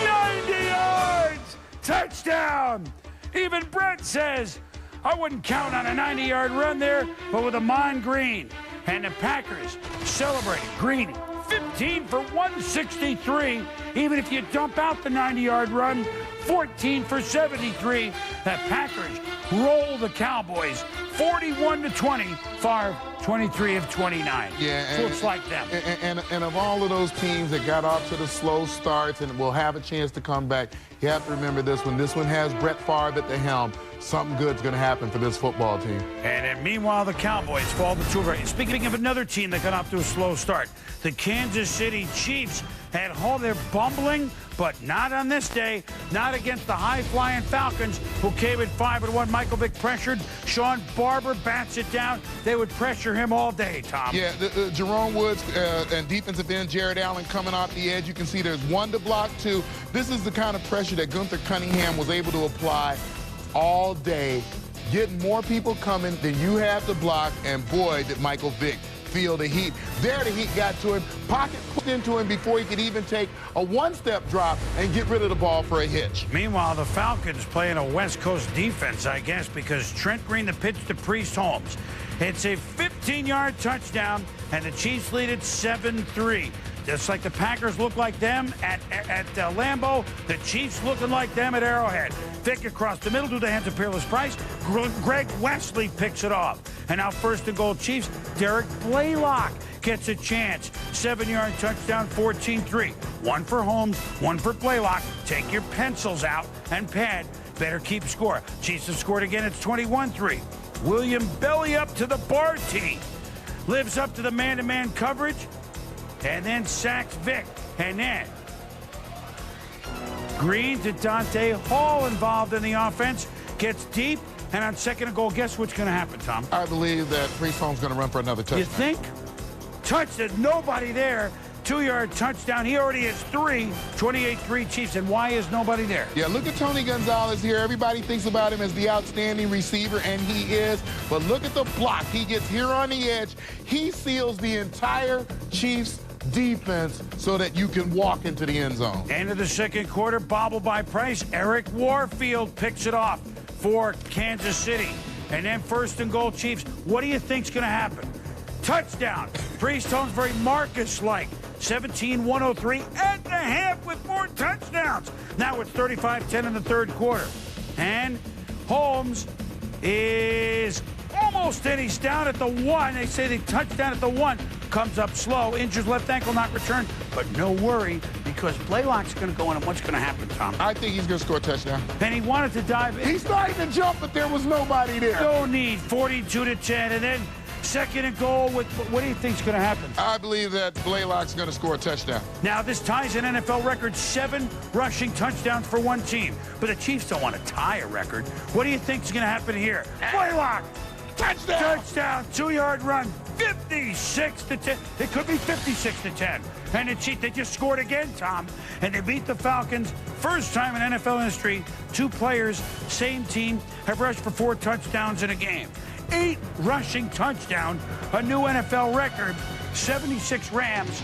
90 yards. Touchdown. Even Brett says, I wouldn't count on a 90-yard run there, but with Amon Green. And the Packers celebrating. Green, 15 for 163. Even if you dump out the 90-yard run, 14 for 73. The Packers roll the Cowboys 41-20. Favre, 23 of 29. Yeah, looks like them. And of all of those teams that got off to the slow starts and will have a chance to come back, you have to remember this one. This one has Brett Favre at the helm. Something good's going to happen for this football team. And then meanwhile, the Cowboys fall to 2. Speaking of another team that got off to a slow start, the Kansas City Chiefs at home. They're bumbling, but not on this day. Not against the high-flying Falcons, who came at 5-1. Michael Vick pressured. Sean Barber bats it down. They would pressure him all day, Tom. Yeah, Jerome Woods and defensive end Jared Allen coming off the edge. You can see there's one to block, two. This is the kind of pressure that Gunther Cunningham was able to apply all day, getting more people coming than you have to block, and boy, did Michael Vick feel the heat. There the heat got to him, pocket put into him before he could even take a one-step drop and get rid of the ball for a hitch. Meanwhile, the Falcons playing a West Coast defense, I guess, because Trent Green the pitch to Priest Holmes. It's a 15-yard touchdown, and the Chiefs lead it 7-3. Just like the Packers look like them at Lambeau, the Chiefs looking like them at Arrowhead. Vick across the middle to the hands of Peerless Price. Greg Wesley picks it off. And now first and goal Chiefs, Derek Blaylock gets a chance. 7-yard touchdown, 14-3. One for Holmes, one for Blaylock. Take your pencils out and pad. Better keep score. Chiefs have scored again. It's 21-3. William belly up to the bar tee. Lives up to the man-to-man coverage. And then sacks Vick. And then Green to Dante Hall involved in the offense. Gets deep. And on second and goal, guess what's going to happen, Tom? I believe that Priest Holmes is going to run for another touchdown. You think? There's nobody there. 2-yard touchdown. He already has 3. 28-3 Chiefs. And why is nobody there? Yeah, look at Tony Gonzalez here. Everybody thinks about him as the outstanding receiver, and he is. But look at the block. He gets here on the edge. He seals the entire Chiefs defense so that you can walk into the end zone. End of the second quarter, bobble by Price. Eric Warfield picks it off for Kansas City. And then first and goal Chiefs. What do you think's going to happen? Touchdown. Priest Holmes very Marcus-like. 17-103 at the half with 4 touchdowns. Now it's 35-10 in the third quarter. And Holmes is almost in. He's down at the 1. They say they touchdown at the 1. Comes up slow. Injures left ankle, not returned. But no worry, because Blaylock's going to go in. And what's going to happen, Tom? I think he's going to score a touchdown. And he wanted to dive in. He started to jump, but there was nobody there. No need. 42-10. And then second and goal. What do you think's going to happen? I believe that Blaylock's going to score a touchdown. Now, this ties an NFL record, 7 rushing touchdowns for one team. But the Chiefs don't want to tie a record. What do you think's going to happen here? Blaylock. Touchdown! Touchdown, 2-yard run, 56-10. It could be 56-10. And the Chiefs, they just scored again, Tom. And they beat the Falcons. First time in NFL history, 2 players, same team, have rushed for 4 touchdowns in a game. 8 rushing touchdowns, a new NFL record, 76 Rams.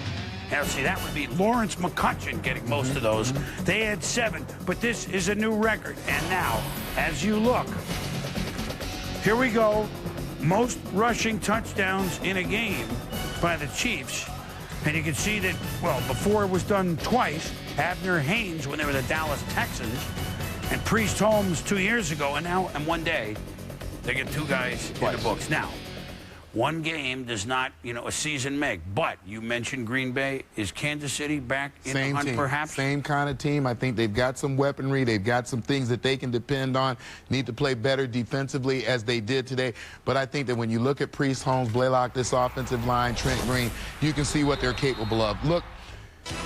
Now, see, that would be Lawrence McCutcheon getting most of those. They had 7, but this is a new record. And now, as you look, here we go. Most rushing touchdowns in a game by the Chiefs. And you can see that, well, before it was done twice, Abner Haynes when they were the Dallas Texans, and Priest Holmes 2 years ago, and now in one day, they get 2 guys in the books. Now, one game does not, a season make. But you mentioned Green Bay. Is Kansas City back in the hunt, perhaps? Same kind of team. I think they've got some weaponry. They've got some things that they can depend on. Need to play better defensively as they did today. But I think that when you look at Priest Holmes, Blaylock, this offensive line, Trent Green, you can see what they're capable of. Look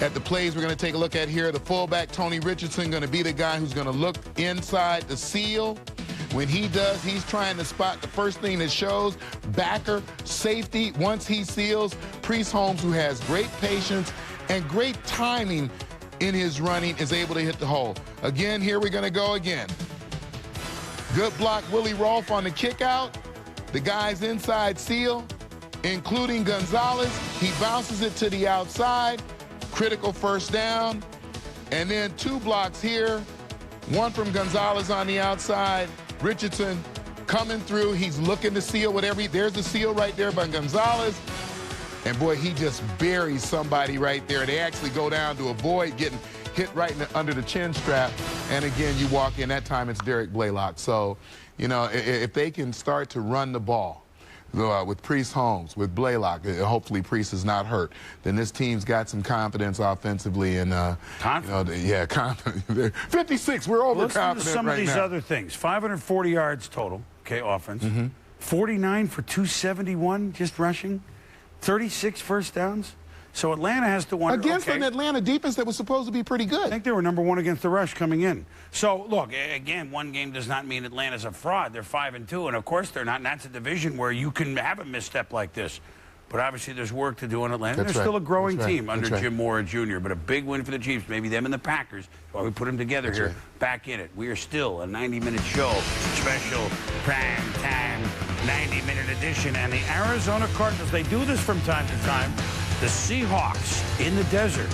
at the plays we're going to take a look at here. The fullback, Tony Richardson, going to be the guy who's going to look inside the seal. When he does, he's trying to spot the first thing that shows, backer, safety. Once he seals, Priest Holmes, who has great patience and great timing in his running, is able to hit the hole. Again, here we're going to go again. Good block, Willie Rolfe on the kick out. The guys inside seal, including Gonzalez. He bounces it to the outside. Critical first down. And then 2 blocks here. One from Gonzalez on the outside. Richardson coming through. He's looking to seal whatever. There's the seal right there by Gonzalez. And, boy, he just buries somebody right there. They actually go down to avoid getting hit right under the chin strap. And, again, you walk in. That time it's Derek Blaylock. So, if they can start to run the ball with Priest Holmes, with Blaylock, hopefully Priest is not hurt, then this team's got some confidence offensively. And, confidence? Confidence. 56, we're overconfident Listen to some right of these now. other things. 540 yards total, offense. 49 for 271 just rushing. 36 first downs. So Atlanta has to wonder. Against an Atlanta defense that was supposed to be pretty good. I think they were #1 against the rush coming in. So, look, again, one game does not mean Atlanta's a fraud. They're 5-2, and of course they're not. And that's a division where you can have a misstep like this. But obviously there's work to do in Atlanta. They're still a growing team under Jim Mora Jr., but a big win for the Chiefs, maybe them and the Packers. While we put them together here, back in it. We are still a 90-minute show, special prime time 90-minute edition. And the Arizona Cardinals, they do this from time to time. The Seahawks in the desert.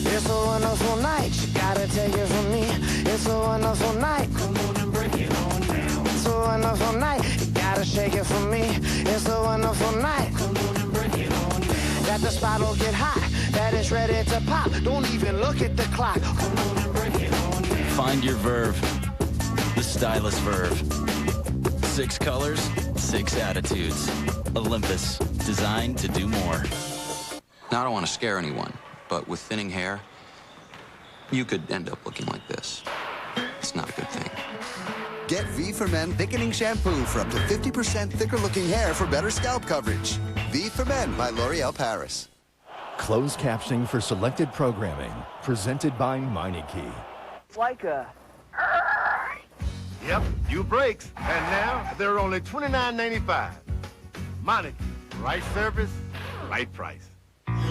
It's a wonderful night, you gotta take it from me. It's a wonderful night, come on and break it on down. It's a wonderful night, you gotta shake it for me. It's a wonderful night, come on and break it on down. That the spot will get hot, that it's ready to pop. Don't even look at the clock, come on and break it on down. Find your Verve, the stylish Verve. 6 colors, 6 attitudes. Olympus, designed to do more. Now, I don't want to scare anyone, but with thinning hair, you could end up looking like this. It's not a good thing. Get V for Men Thickening Shampoo for up to 50% thicker looking hair for better scalp coverage. V for Men by L'Oreal Paris. Closed captioning for selected programming. Presented by Meineke. It's like a... Yep, new brakes. And now they're only $29.95. Meineke, right service, right price.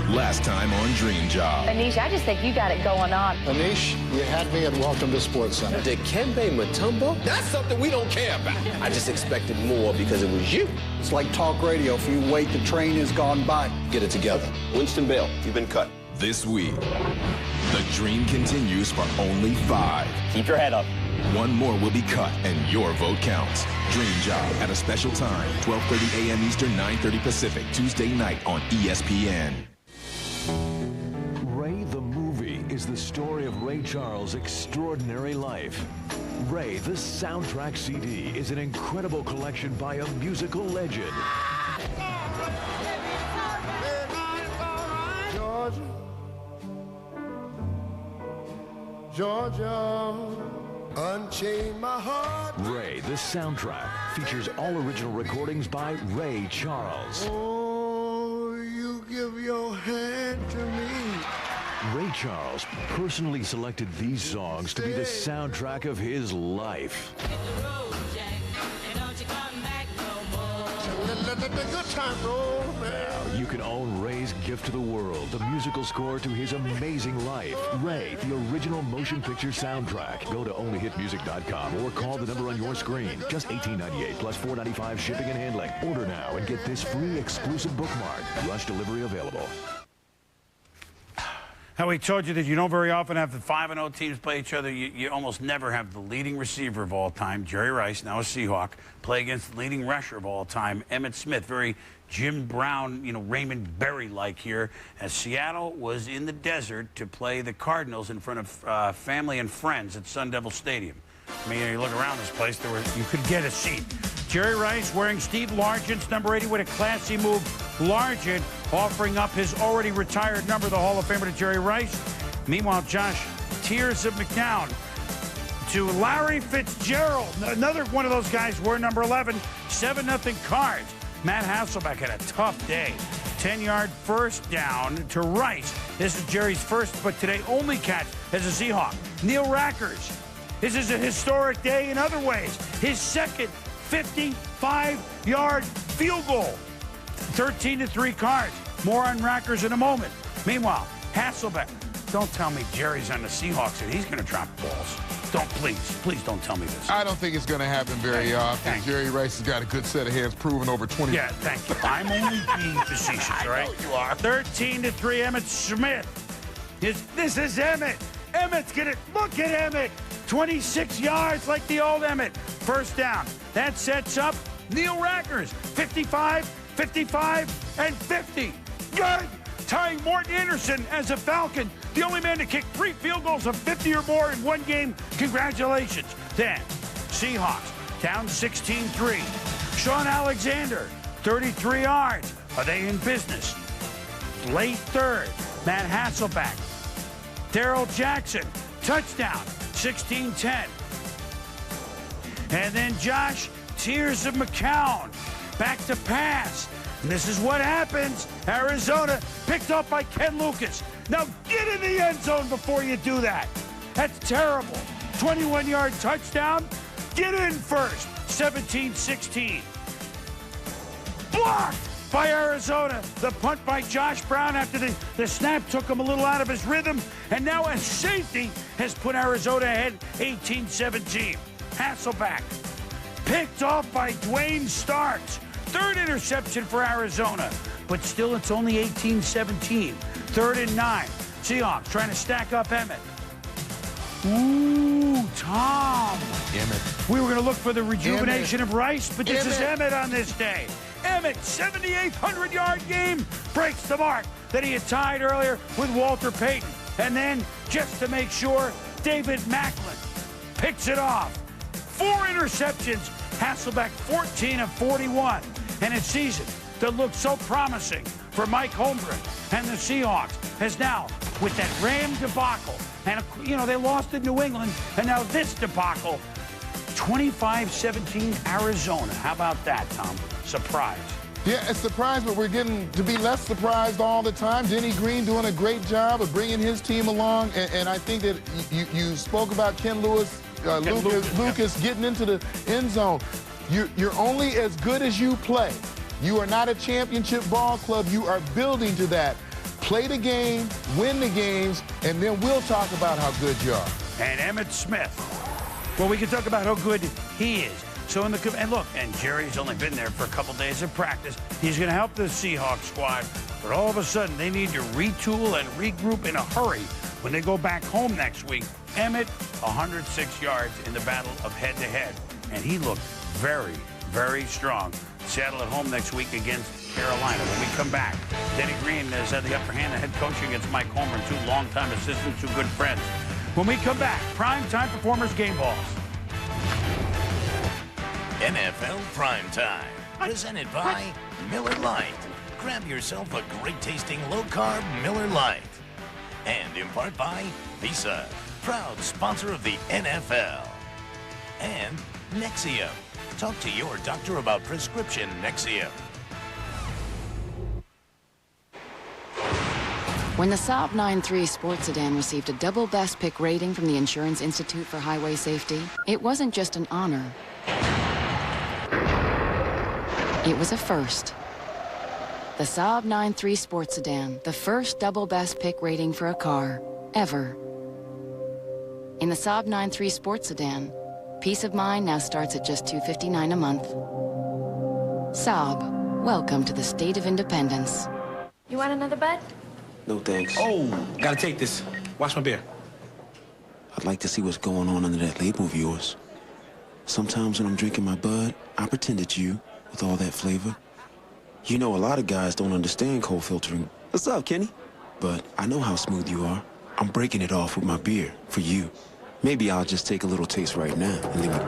Last time on Dream Job. Anish, I just think you got it going on. Anish, you had me at Welcome to Sports Center. Dikembe Mutombo? That's something we don't care about. I just expected more because it was you. It's like talk radio. If you wait, the train has gone by. Get it together. Winston Bell, you've been cut. This week, the dream continues for only 5. Keep your head up. 1 more will be cut, and your vote counts. Dream Job at a special time, 12:30 a.m. Eastern, 9:30 Pacific, Tuesday night on ESPN. Ray the Movie is the story of Ray Charles' extraordinary life. Ray the Soundtrack CD is an incredible collection by a musical legend. Georgia, unchain my heart. Ray the Soundtrack features all original recordings by Ray Charles. Oh, you give your hand to me. Ray Charles personally selected these songs to be the soundtrack of his life. Let the good time roll, man. Now you can own Ray's Gift to the World, the musical score to his amazing life. Ray, the original motion picture soundtrack. Go to onlyhitmusic.com or call the number on your screen. Just $18.98 plus $4.95 shipping and handling. Order now and get this free exclusive bookmark. Rush delivery available. How we told you that you don't very often have the 5-0 teams play each other. You almost never have the leading receiver of all time, Jerry Rice, now a Seahawk, play against the leading rusher of all time, Emmitt Smith. Very Jim Brown, Raymond Berry-like here, as Seattle was in the desert to play the Cardinals in front of family and friends at Sun Devil Stadium. I mean, you look around this place, you could get a seat. Jerry Rice wearing Steve Largent's number 80 with a classy move. Largent offering up his already retired number, the Hall of Famer, to Jerry Rice. Meanwhile, Josh, tears of McNown to Larry Fitzgerald. Another one of those guys wore number 11. 7-0 Cards. Matt Hasselbeck had a tough day. 10-yard first down to Rice. This is Jerry's first, but today only catch as a Seahawk. Neil Rackers. This is a historic day in other ways. His second 55-yard field goal. 13-3 Cards. More on Rackers in a moment. Meanwhile, Hasselbeck. Don't tell me Jerry's on the Seahawks and he's going to drop balls. Please don't tell me this. I don't think it's going to happen very often. Jerry Rice has got a good set of hands, proven over 20. Yeah, thank you. I'm only being facetious, all right? I know you are. 13-3, Emmitt Smith. This is Emmitt. Emmitt's going to look at Emmitt. 26 yards like the old Emmitt. First down. That sets up Neil Rackers. 55, 55, and 50. Good. Tying Morton Anderson as a Falcon. The only man to kick 3 field goals of 50 or more in one game. Congratulations. Then, Seahawks down 16-3. Sean Alexander, 33 yards. Are they in business? Late third. Matt Hasselbeck. Darrell Jackson, touchdown. 16-10. And then Josh tears of McCown. Back to pass. And this is what happens. Arizona picked up by Ken Lucas. Now get in the end zone before you do that. That's terrible. 21-yard touchdown. Get in first. 17-16. Blocked by Arizona. The punt by Josh Brown after the snap took him a little out of his rhythm. And now a safety has put Arizona ahead 18-17. Hasselbeck picked off by Dwayne Starks. Third interception for Arizona. But still, it's only 18-17. 3rd and 9. Seahawks trying to stack up Emmett. Ooh, Tom. Emmett. We were going to look for the rejuvenation of Rice, but this is Emmett on this day. Emmett, 7,800-yard game, breaks the mark that he had tied earlier with Walter Payton. And then, just to make sure, David Macklin picks it off. 4 interceptions, Hasselbeck 14 of 41. And a season that looked so promising for Mike Holmgren and the Seahawks has now, with that Ram debacle, and, you know, they lost in New England, and now this debacle, 25-17 Arizona. How about that, Tom? Surprise. Yeah, a surprise, but we're getting to be less surprised all the time. Denny Green doing a great job of bringing his team along, and I think that you spoke about Ken Lucas getting into the end zone. You're only as good as you play. You are not a championship ball club. You are building to that. Play the game, win the games, and then we'll talk about how good you are. And Emmitt Smith. Well, we can talk about how good he is. So and look, and Jerry's only been there for a couple days of practice. He's going to help the Seahawks squad, but all of a sudden they need to retool and regroup in a hurry when they go back home next week. Emmitt, 106 yards in the battle of head-to-head, and he looked very, very strong. Seattle at home next week against Carolina. When we come back, Denny Green has had the upper hand in head coaching against Mike Holmgren, 2 longtime assistants, 2 good friends. When we come back, Primetime Performers Game Balls. NFL Primetime, presented by Miller Lite. Grab yourself a great-tasting low-carb Miller Lite. And in part by Visa, proud sponsor of the NFL. And Nexium. Talk to your doctor about prescription Nexium. When the Saab 9.3 sports sedan received a double best pick rating from the Insurance Institute for Highway Safety, it wasn't just an honor. It was a first. The Saab 9.3 sports sedan, the first double best pick rating for a car, ever. In the Saab 9.3 sports sedan, peace of mind now starts at just $259 a month. Saab, welcome to the state of independence. You want another bud? No thanks. Oh, gotta take this. Watch my beer. I'd like to see what's going on under that label of yours. Sometimes when I'm drinking my bud, I pretend it's you with all that flavor. You know, a lot of guys don't understand cold filtering. What's up, Kenny? But I know how smooth you are. I'm breaking it off with my beer for you. Maybe I'll just take a little taste right now and leave it.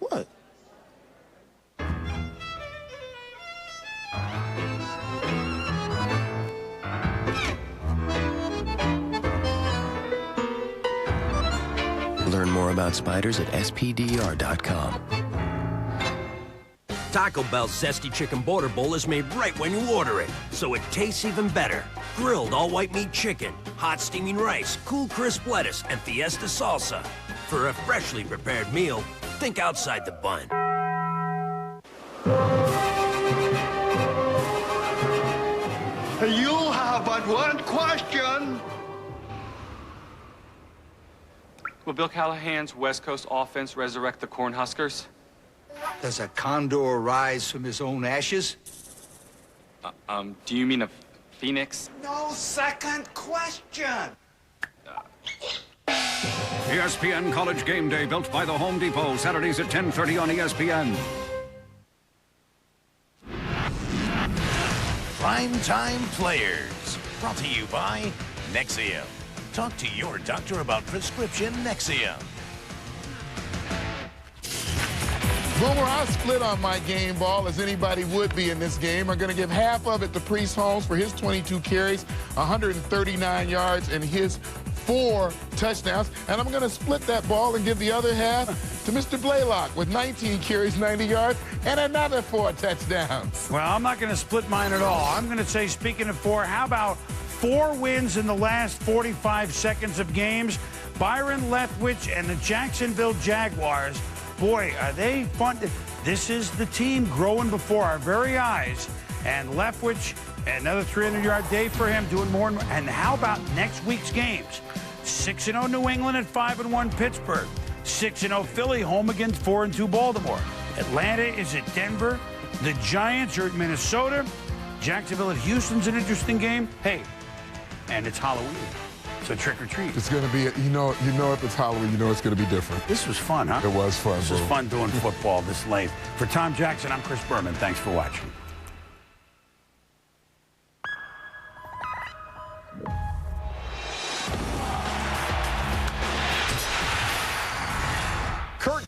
What? Learn more about spiders at spdr.com. Taco Bell's Zesty Chicken Border Bowl is made right when you order it, so it tastes even better. Grilled all-white meat chicken, hot steaming rice, cool crisp lettuce, and Fiesta salsa. For a freshly prepared meal, think outside the bun. You have but one question. Will Bill Callahan's West Coast offense resurrect the Cornhuskers? Does a condor rise from his own ashes? Do you mean a phoenix? No second question. ESPN College Game Day, built by the Home Depot, Saturdays at 10:30 on ESPN. Primetime Players, brought to you by Nexium. Talk to your doctor about prescription Nexium. Boomer, I split on my game ball as anybody would be in this game. I'm going to give half of it to Priest Holmes for his 22 carries, 139 yards, and his 4 touchdowns. And I'm going to split that ball and give the other half to Mr. Blaylock with 19 carries, 90 yards, and another 4 touchdowns. Well, I'm not going to split mine at all. I'm going to say, speaking of 4, how about 4 wins in the last 45 seconds of games? Byron Leftwich and the Jacksonville Jaguars. Boy, are they fun. This is the team growing before our very eyes. And Leftwich, another 300-yard day for him, doing more. And how about next week's games? 6-0 New England and 5-1 Pittsburgh. 6-0 Philly, home against 4-2 Baltimore. Atlanta is at Denver. The Giants are at Minnesota. Jacksonville at Houston's an interesting game. Hey, and it's Halloween. So trick or treat. It's going to be, you know if it's Halloween, you know it's going to be different. This was fun, huh? It was fun, This was fun doing football this late. For Tom Jackson, I'm Chris Berman. Thanks for watching.